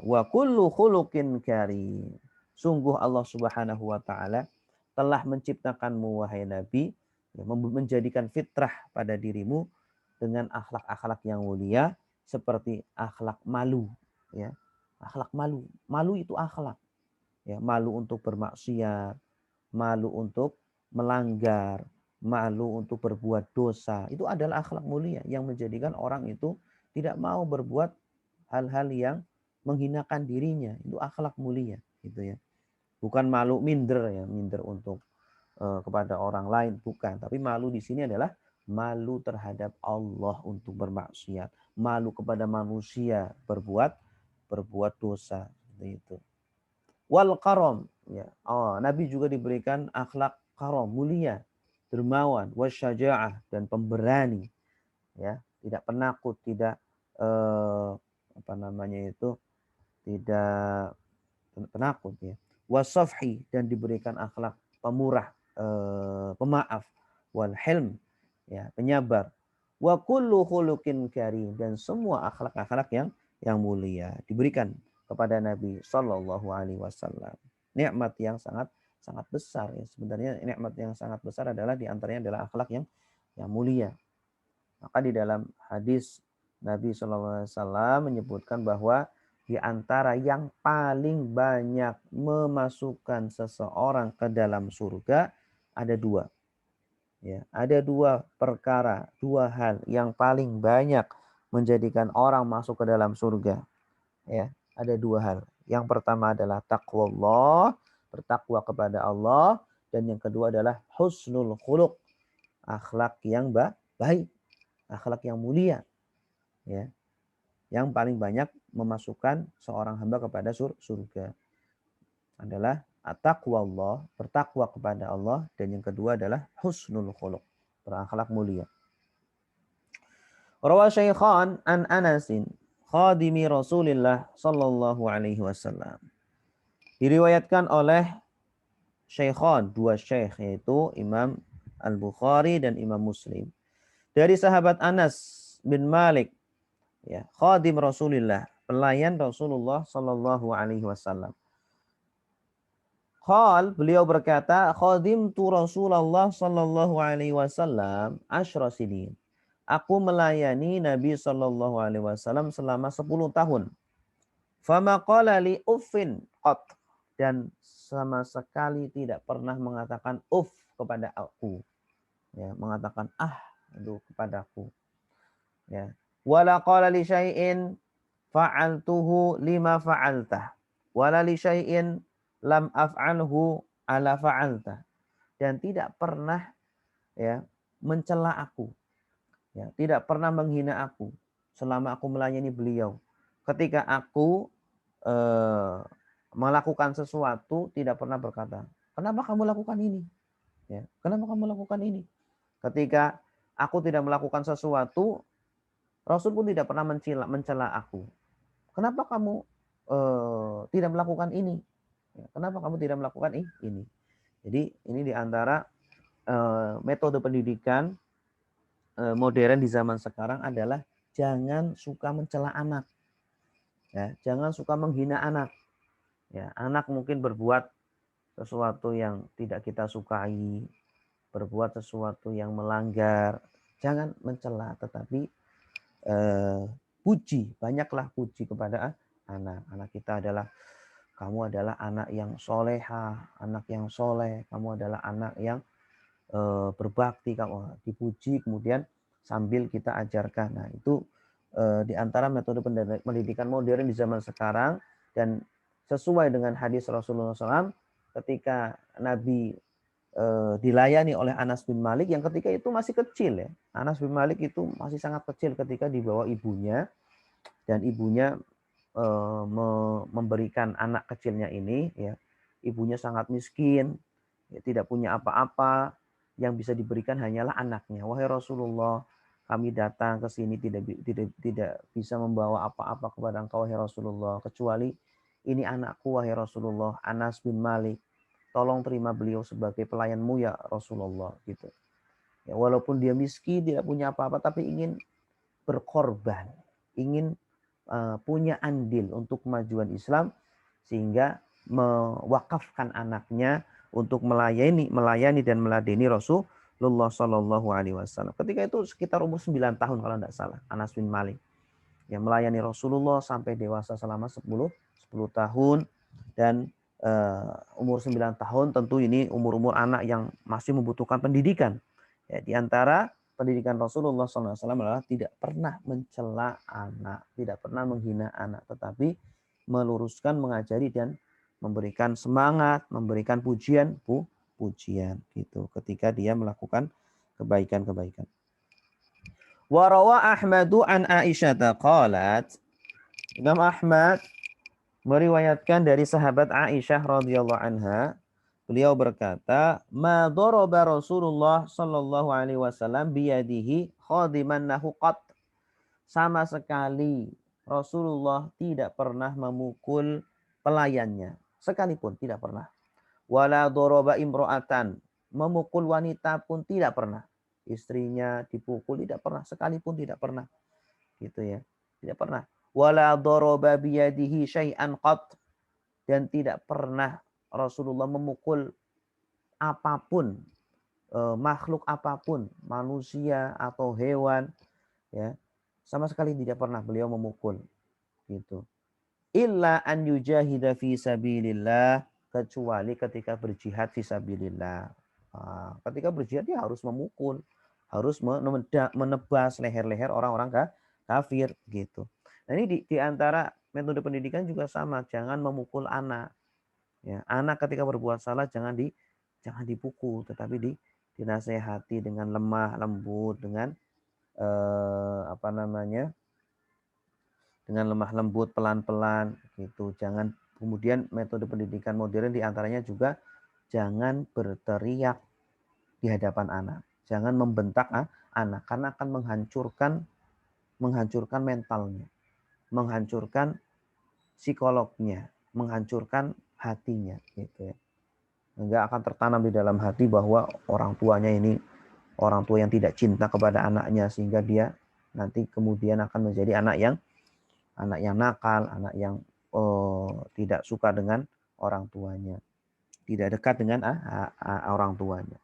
Wa kullu khuluqin karim. Sungguh Allah Subhanahu wa taala telah menciptakanmu wahai Nabi, ya, menjadikan fitrah pada dirimu dengan akhlak-akhlak yang mulia seperti akhlak malu, ya. Akhlak malu. Malu itu akhlak, ya, malu untuk bermaksiat, malu untuk melanggar, malu untuk berbuat dosa. Itu adalah akhlak mulia yang menjadikan orang itu tidak mau berbuat hal-hal yang menghinakan dirinya. Itu akhlak mulia, gitu ya. Bukan malu minder, ya, minder untuk kepada orang lain, bukan. Tapi malu di sini adalah malu terhadap Allah untuk bermaksiat, malu kepada manusia berbuat dosa, seperti itu. Wal karam, ya. Nabi juga diberikan akhlak karam, mulia, dermawan, wasyaja'ah, dan pemberani, ya, tidak penakut, tidak tidak penakut, ya. Wasafhi, dan diberikan akhlak pemurah, pemaaf, wal hilm, ya, penyabar. Wa kullu khuluqin karim, dan semua akhlak-akhlak yang mulia diberikan kepada Nabi Shallallahu Alaihi Wasallam. Nikmat yang sangat sangat besar ya. Sebenarnya nikmat yang sangat besar adalah diantaranya adalah akhlak yang mulia. Maka di dalam hadis Nabi Shallallahu Alaihi Wasallam menyebutkan bahwa di antara yang paling banyak memasukkan seseorang ke dalam surga ada dua. Ya, ada dua perkara, dua hal yang paling banyak menjadikan orang masuk ke dalam surga. Ya, ada dua hal. Yang pertama adalah taqwa Allah, bertakwa kepada Allah, dan yang kedua adalah husnul khuluq, akhlak yang baik, akhlak yang mulia. Ya, yang paling banyak memasukkan seorang hamba kepada surga adalah at-taqwa Allah, bertakwa kepada Allah, dan yang kedua adalah husnul khuluq, berakhlak mulia. Rawa Syaikhan an Anasin khadimi Rasulillah sallallahu alaihi wasallam. Diriwayatkan oleh Syaikhan, dua syekh, yaitu Imam Al-Bukhari dan Imam Muslim, dari sahabat Anas bin Malik, ya, khadim Rasulillah, pelayan Rasulullah sallallahu alaihi wasallam. Qal, beliau berkata, khadimtu Rasulullah sallallahu alaihi wasallam asyra sinin. Aku melayani Nabi sallallahu alaihi wasallam selama 10 tahun. Fama qala li uffin qat, dan sama sekali tidak pernah mengatakan uff kepada aku. Ya, mengatakan itu kepadaku. Ya. Wala qala li syai'in fa'altuhu lima fa'altah. Wala li syai'in lam af'alhu ala fa'alta, dan tidak pernah ya mencela aku, ya, tidak pernah menghina aku selama aku melayani beliau. Ketika aku melakukan sesuatu, tidak pernah berkata, kenapa kamu lakukan ini, ya, kenapa kamu lakukan ini. Ketika aku tidak melakukan sesuatu, Rasul pun tidak pernah mencela aku, kenapa kamu tidak melakukan ini. Kenapa kamu tidak melakukan ini? Jadi ini diantara metode pendidikan modern di zaman sekarang adalah jangan suka mencela anak. Ya, jangan suka menghina anak. Ya, anak mungkin berbuat sesuatu yang tidak kita sukai, berbuat sesuatu yang melanggar. Jangan mencela, tetapi puji, banyaklah puji kepada anak. Anak kita adalah, kamu adalah anak yang soleha, anak yang soleh, kamu adalah anak yang berbakti, kamu dipuji, kemudian sambil kita ajarkan. Nah, itu di antara metode pendidikan modern di zaman sekarang, dan sesuai dengan hadis Rasulullah SAW ketika Nabi dilayani oleh Anas bin Malik yang ketika itu masih kecil, ya. Anas bin Malik itu masih sangat kecil ketika dibawa ibunya, dan ibunya memberikan anak kecilnya ini, ya, ibunya sangat miskin, ya, tidak punya apa-apa, yang bisa diberikan hanyalah anaknya. Wahai Rasulullah, kami datang ke sini tidak bisa membawa apa-apa kepada engkau wahai Rasulullah, kecuali ini anakku wahai Rasulullah, Anas bin Malik, tolong terima beliau sebagai pelayanmu ya Rasulullah, gitu. Ya, walaupun dia miskin, tidak punya apa-apa, tapi ingin berkorban, ingin punya andil untuk kemajuan Islam, sehingga mewakafkan anaknya untuk melayani dan meladeni Rasulullah Shallallahu Alaihi Wasallam. Ketika itu sekitar umur 9 tahun kalau tidak salah, Anas bin Malik yang melayani Rasulullah sampai dewasa selama 10 tahun, dan umur 9 tahun tentu ini umur-umur anak yang masih membutuhkan pendidikan. Ya, di antara pendidikan Rasulullah SAW adalah tidak pernah mencela anak, tidak pernah menghina anak, tetapi meluruskan, mengajari, dan memberikan semangat, memberikan pujian gitu ketika dia melakukan kebaikan-kebaikan. Wa rawa Ahmadu an Aisyah qalat, Imam Ahmad meriwayatkan dari sahabat Aisyah radhiyallahu anha, beliau berkata, ma daraba Rasulullah sallallahu alaihi wasallam biyadihi khadiman lahu qat. Sama sekali Rasulullah tidak pernah memukul pelayannya, sekalipun tidak pernah. Wala daraba imra'atan, memukul wanita pun tidak pernah. istrinya dipukul, tidak pernah, sekalipun tidak pernah, gitu ya, tidak pernah. Wala daraba biyadihi syai'an qat, dan tidak pernah Rasulullah memukul apapun, makhluk apapun, manusia atau hewan, ya, sama sekali tidak pernah beliau memukul, gitu. Illa an yujahida fi sabilillah, kecuali ketika berjihad fi sabilillah. Ketika berjihad dia harus memukul, harus menebas leher-leher orang-orang kafir, gitu. Nah, ini di antara metode pendidikan juga sama, jangan memukul anak. Ya, anak ketika berbuat salah jangan dipukul, tetapi dinasehati dengan lemah lembut, dengan apa namanya? Dengan lemah lembut, pelan-pelan, gitu. Jangan, kemudian metode pendidikan modern diantaranya juga jangan berteriak di hadapan anak, jangan membentak anak, karena akan menghancurkan mentalnya, menghancurkan psikolognya, menghancurkan hatinya, gitu ya. Enggak akan tertanam di dalam hati bahwa orang tuanya ini orang tua yang tidak cinta kepada anaknya, sehingga dia nanti kemudian akan menjadi anak yang nakal, anak yang tidak suka dengan orang tuanya, tidak dekat dengan orang tuanya.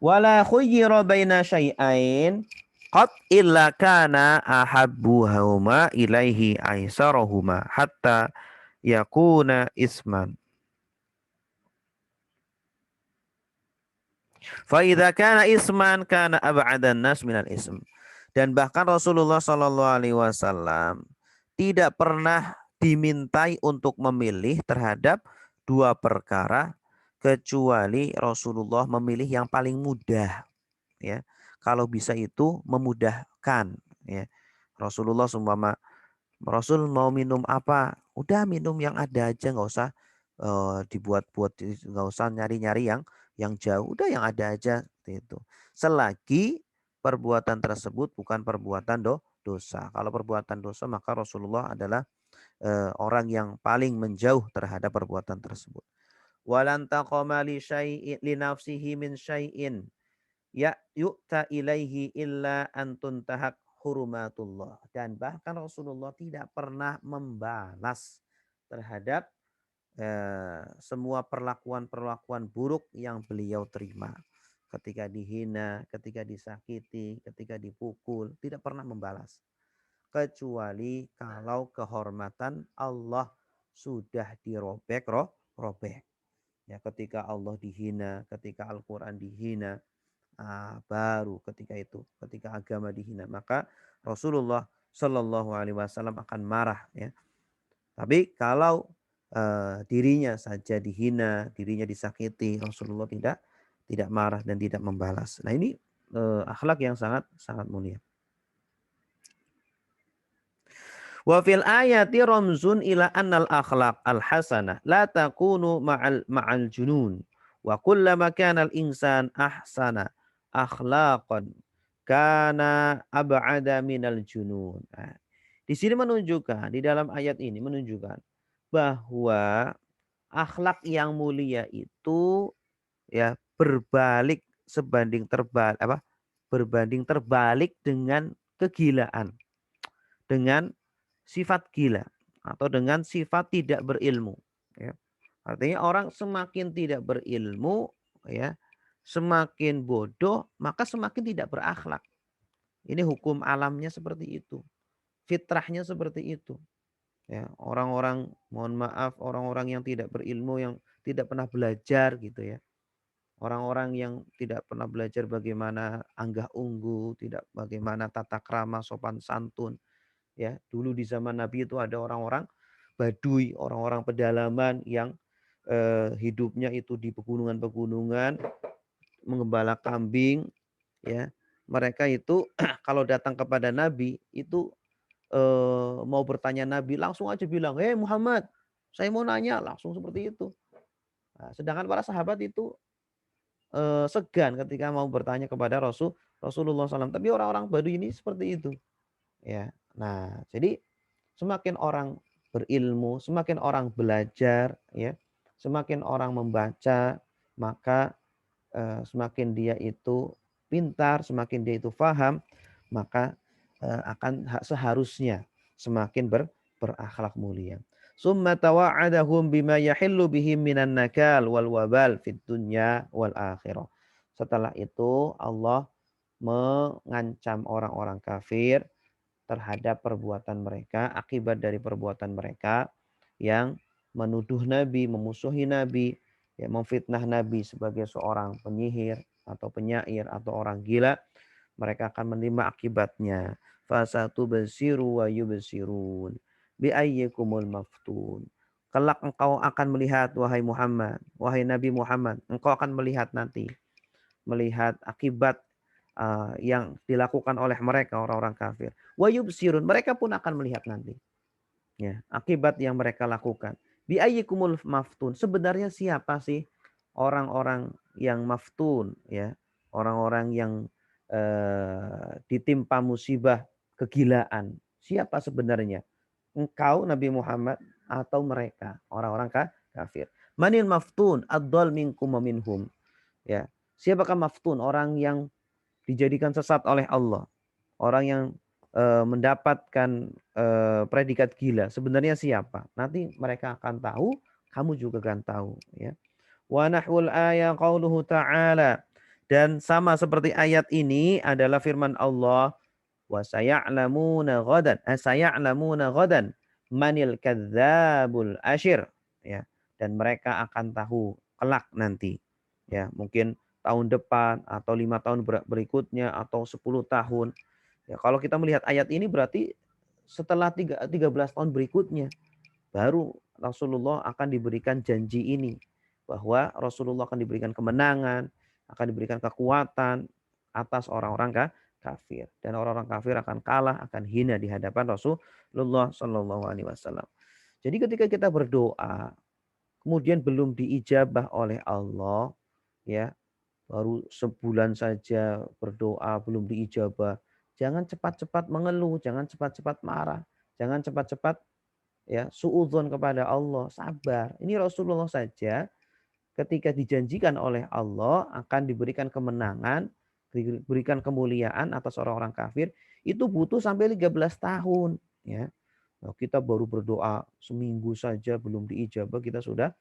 Wala khuyyira baina syai'ain qad illa kana ahabbuhuma ilaihi aisarahuma hatta yakuna isman. Fa idza kana isman kana ab'adan nas minal ism. Dan bahkan Rasulullah Shallallahu alaihi wasallam tidak pernah dimintai untuk memilih terhadap dua perkara, kecuali Rasulullah memilih yang paling mudah, ya. Kalau bisa itu memudahkan, ya. Rasulullah seumpama Rasul mau minum apa, udah minum yang ada aja, nggak usah dibuat-buat, nggak usah nyari-nyari yang jauh, udah yang ada aja, gitu. Selagi perbuatan tersebut bukan perbuatan dosa. Kalau perbuatan dosa, maka Rasulullah adalah orang yang paling menjauh terhadap perbuatan tersebut. Walan taqama li syai'in li nafsihi min syai'in ya yu'ta ilaihi illa an tuntahak hurumatullah. Dan bahkan Rasulullah tidak pernah membalas terhadap semua perlakuan-perlakuan buruk yang beliau terima. Ketika dihina, ketika disakiti, ketika dipukul, tidak pernah membalas. Kecuali kalau kehormatan Allah sudah dirobek, robek. Ya, ketika Allah dihina, ketika Al-Quran dihina, baru ketika agama dihina, maka Rasulullah Shallallahu Alaihi Wasallam akan marah, ya. Tapi kalau dirinya saja dihina, dirinya disakiti, Rasulullah tidak marah dan tidak membalas. Nah, ini akhlak yang sangat sangat mulia. Wa fil ayati ramzun ila annal akhlaq al hasanah la takunu ma'al junun wa kullama kana al insan ahsana akhlaqan kana ab'ada minal junun. Nah, di sini menunjukkan, di dalam ayat ini menunjukkan bahwa akhlak yang mulia itu, ya, berbanding terbalik dengan kegilaan, dengan sifat gila atau dengan sifat tidak berilmu, ya. Artinya orang semakin tidak berilmu, ya, semakin bodoh, maka semakin tidak berakhlak. Ini hukum alamnya seperti itu. Fitrahnya seperti itu. Ya, orang-orang, mohon maaf, orang-orang yang tidak berilmu, yang tidak pernah belajar, gitu ya. Orang-orang yang tidak pernah belajar bagaimana anggah unggu, tidak bagaimana tata krama, sopan santun. Ya, dulu di zaman Nabi itu ada orang-orang Baduy, orang-orang pedalaman yang hidupnya itu di pegunungan-pegunungan, menggembala kambing, ya. Mereka itu kalau datang kepada Nabi itu mau bertanya Nabi, langsung aja bilang, "Hei Muhammad, saya mau nanya," langsung seperti itu. Nah, sedangkan para sahabat itu segan ketika mau bertanya kepada Rasulullah SAW. Tapi orang-orang Baduy ini seperti itu, ya. Nah, jadi semakin orang berilmu, semakin orang belajar, ya, semakin orang membaca, maka semakin dia itu pintar, semakin dia itu paham, maka akan seharusnya semakin berakhlak mulia. Summa tawa'adahum bima yahillu bihim minan nakal wal wabal fid dunya wal akhirah. Setelah itu Allah mengancam orang-orang kafir terhadap perbuatan mereka, akibat dari perbuatan mereka yang menuduh Nabi, memusuhi Nabi, ya, memfitnah Nabi sebagai seorang penyihir atau penyair atau orang gila, mereka akan menerima akibatnya. Fasatu basiru wa yubsirun bi ayyikumul maftun. Kelak engkau akan melihat wahai Muhammad, wahai Nabi Muhammad, engkau akan melihat nanti, melihat akibat yang dilakukan oleh mereka orang-orang kafir. Wa yubsirun, mereka pun akan melihat nanti. Ya, akibat yang mereka lakukan. Bi ayyikumul maftun. Sebenarnya siapa sih orang-orang yang maftun, ya? Orang-orang yang ditimpa musibah kegilaan. Siapa sebenarnya? Engkau Nabi Muhammad atau mereka orang-orang kafir? Manil maftun ad-dhal minkum wa minhum. Ya. Siapakah maftun? Orang yang dijadikan sesat oleh Allah. Orang yang mendapatkan predikat gila. Sebenarnya siapa? Nanti mereka akan tahu, kamu juga akan tahu. Ya. Wa nahwul ayat qauluhu ta'ala. Dan sama seperti ayat ini adalah firman Allah. Wa saya'lamuna ghadan. Saya'lamuna ghadan. Manil kadzabul asyir. Ya. Dan mereka akan tahu kelak nanti. Ya, mungkin tahun depan atau 5 tahun berikutnya atau 10 tahun. Ya, kalau kita melihat ayat ini berarti setelah 13 tahun berikutnya baru Rasulullah akan diberikan janji ini, bahwa Rasulullah akan diberikan kemenangan, akan diberikan kekuatan atas orang-orang kafir, dan orang-orang kafir akan kalah, akan hina di hadapan Rasulullah Shallallahu Alaihi Wasallam. Jadi ketika kita berdoa kemudian belum diijabah oleh Allah, ya, baru sebulan saja berdoa belum diijabah, jangan cepat-cepat mengeluh, jangan cepat-cepat marah, jangan cepat-cepat ya suudzon kepada Allah, sabar. Ini Rasulullah saja ketika dijanjikan oleh Allah akan diberikan kemenangan, diberikan kemuliaan atas orang-orang kafir, itu butuh sampai 13 tahun, ya. Nah, kita baru berdoa seminggu saja belum diijabah, kita sudah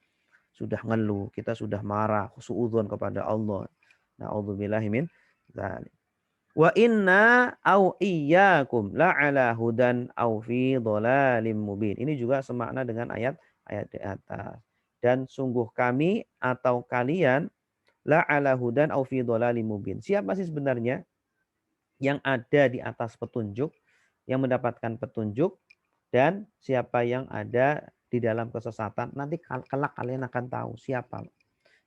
ngeluh, kita sudah marah, suudzon kepada Allah. Na'udzubillahi min dzalik. Wa inna au iyyakum la'ala hudan au fi dhalalim mubin. Ini juga semakna dengan ayat di atas. Dan sungguh kami atau kalian la'ala hudan au fi dhalalim mubin. Siapa sih sebenarnya yang ada di atas petunjuk, yang mendapatkan petunjuk, dan siapa yang ada di dalam kesesatan? Nanti kelak kalian akan tahu siapa,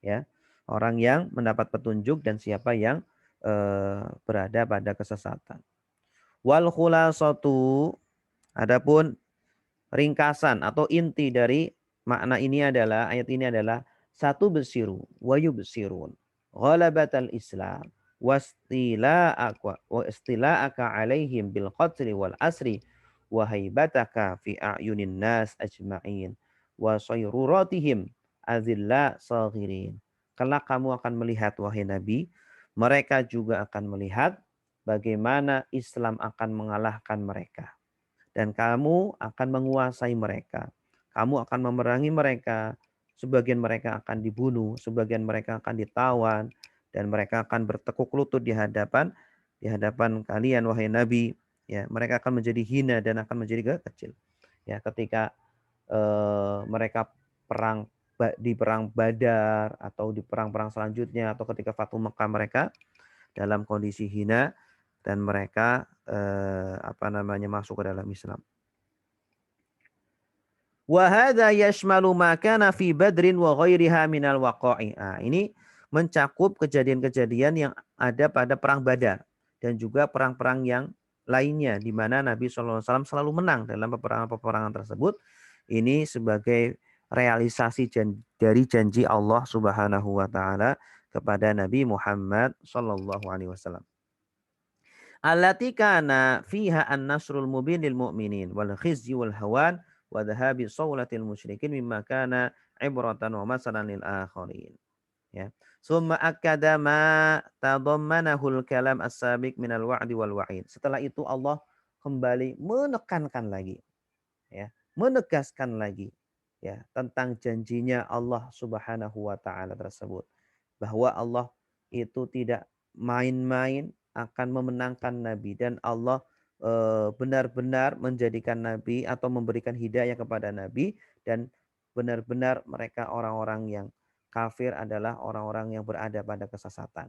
ya, orang yang mendapat petunjuk dan siapa yang berada pada kesesatan. Wal khulasatu, adapun ringkasan atau inti dari makna ini adalah, ayat ini adalah, satu besiru wa yubsirun ghalabatal Islam wastila'aka alaihim bil qatli wal asri wa haibataka fi a'yunin nas ajma'in wa sayruratihim azilla saghirin. Kelak kamu akan melihat wahai Nabi, mereka juga akan melihat bagaimana Islam akan mengalahkan mereka. Dan kamu akan menguasai mereka. Kamu akan memerangi mereka. Sebagian mereka akan dibunuh, sebagian mereka akan ditawan, dan mereka akan bertekuk lutut di hadapan kalian wahai Nabi. Ya, mereka akan menjadi hina dan akan menjadi kecil. Ya, ketika mereka di perang Badar atau di perang-perang selanjutnya atau ketika Fathu Mekah, mereka dalam kondisi hina dan mereka masuk ke dalam Islam. Wa hadza yashmalu ma kana fi Badrin wa ghairiha minal waqa'i. Ini mencakup kejadian-kejadian yang ada pada perang Badar dan juga perang-perang yang lainnya di mana Nabi SAW selalu menang dalam peperangan tersebut. Ini sebagai realisasi dari janji Allah Subhanahu wa taala kepada Nabi Muhammad sallallahu alaihi wasallam. Allati kana fiha an-nasrul mubin lil mu'minin wal khizyi wal hawan wa dhahabi sawlatil musyrikin mimma kana ibratan wa masalan lil akharin. Ya. Summa akkada ma tadammanahul kalam as-sabiq minal wa'di wal wa'id. Setelah itu Allah kembali menekankan lagi, ya, menegaskan lagi, ya, tentang janjinya Allah Subhanahu wa taala tersebut, bahwa Allah itu tidak main-main akan memenangkan Nabi, dan Allah benar-benar menjadikan Nabi atau memberikan hidayah kepada Nabi, dan benar-benar mereka orang-orang yang kafir adalah orang-orang yang berada pada kesesatan.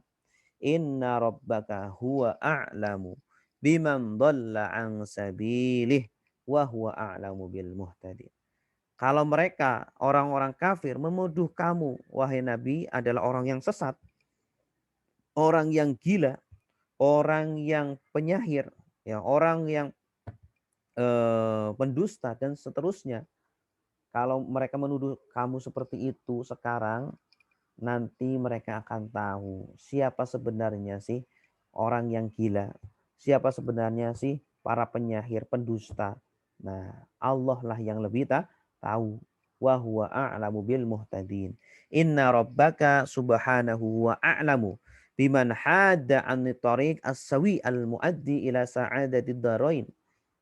Inna rabbaka huwa a'lamu biman dhalla an sabilih wa huwa a'lamu bil muhtadin. Kalau mereka orang-orang kafir menuduh kamu wahai Nabi adalah orang yang sesat, orang yang gila, orang yang penyahir, ya, orang yang pendusta dan seterusnya. Kalau mereka menuduh kamu seperti itu sekarang, nanti mereka akan tahu siapa sebenarnya sih orang yang gila, siapa sebenarnya sih para penyahir, pendusta. Nah, Allah lah yang lebih tahu. Wa huwa a'lamu bil muhtadin. Inna rabbaka subhanahu wa a'lamu biman hadda 'anit thariq as-sawi al-muaddi ila sa'adatid darain.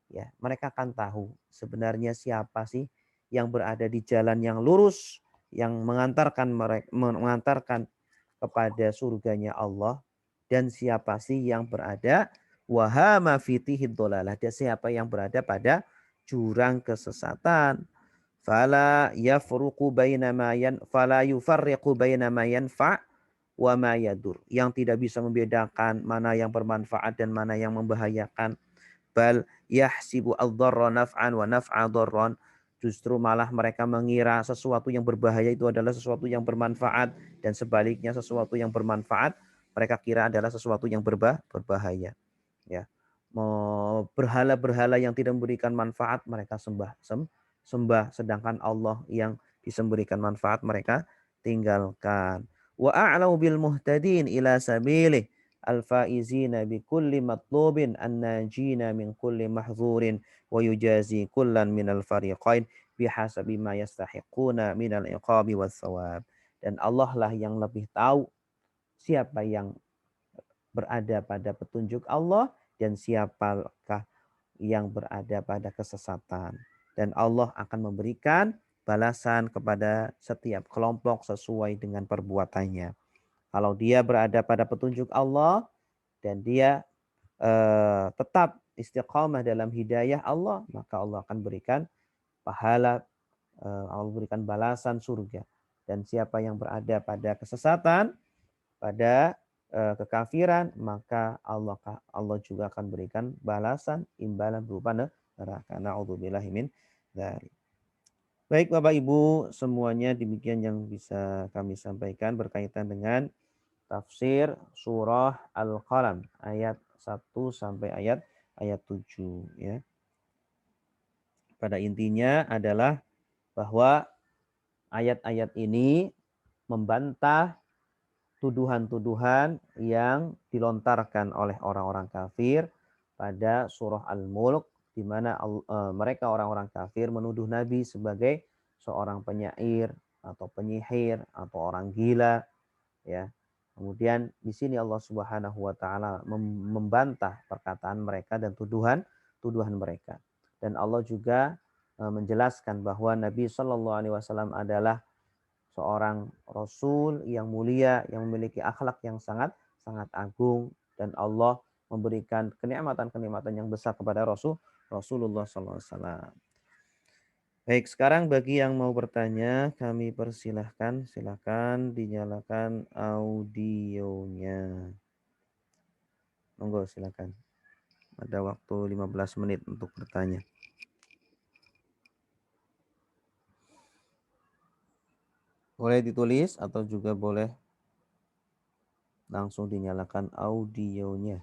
Ya, mereka akan tahu sebenarnya siapa sih yang berada di jalan yang lurus, yang mengantarkan kepada surganya Allah, dan siapa sih yang berada wahama fitihid dolalah, dan siapa yang berada pada jurang kesesatan. Fala yafruqu baina ma fala yufarriqu baina ma yanfa wa ma yadur, yang tidak bisa membedakan mana yang bermanfaat dan mana yang membahayakan. Bal yahsibu ad-dharra naf'an wa naf'a dharran, justru malah mereka mengira sesuatu yang berbahaya itu adalah sesuatu yang bermanfaat, dan sebaliknya sesuatu yang bermanfaat mereka kira adalah sesuatu yang berbahaya, ya. Berhala-berhala yang tidak memberikan manfaat mereka sembah, sedangkan Allah yang bisa memberikan manfaat mereka tinggalkan. Wa a'lamu bil muhtadin ila sabilih al-faizina bi kulli matlubin an-najina min kulli mahzurin wa yujazi kullan minal fariqain bihasabi ma yastahiquna minal iqabi was thawab. Dan Allah lah yang lebih tahu siapa yang berada pada petunjuk Allah dan siapakah yang berada pada kesesatan. Dan Allah akan memberikan balasan kepada setiap kelompok sesuai dengan perbuatannya. Kalau dia berada pada petunjuk Allah dan dia tetap istiqamah dalam hidayah Allah, maka Allah akan berikan pahala, Allah berikan balasan surga. Dan siapa yang berada pada kesesatan, pada kekafiran, maka Allah juga akan berikan balasan imbalan berupa neraka. Na'udzubillahi min dzalik. Baik Bapak Ibu semuanya, demikian yang bisa kami sampaikan berkaitan dengan tafsir surah Al-Qalam ayat 1 sampai ayat 7, ya. Pada intinya adalah bahwa ayat-ayat ini membantah tuduhan-tuduhan yang dilontarkan oleh orang-orang kafir pada surah Al-Mulk, di mana mereka orang-orang kafir menuduh Nabi sebagai seorang penyair atau penyihir atau orang gila, ya. Kemudian di sini Allah Subhanahu wa taala membantah perkataan mereka dan tuduhan mereka. Dan Allah juga menjelaskan bahwa Nabi Shallallahu alaihi wasallam adalah seorang rasul yang mulia, yang memiliki akhlak yang sangat agung, dan Allah memberikan kenikmatan-kenikmatan yang besar kepada Rasulullah sallallahu alaihi wasallam. Baik, sekarang bagi yang mau bertanya kami persilahkan, silakan dinyalakan audionya. Monggo silakan. Ada waktu 15 menit untuk bertanya. Boleh ditulis atau juga boleh langsung dinyalakan audionya.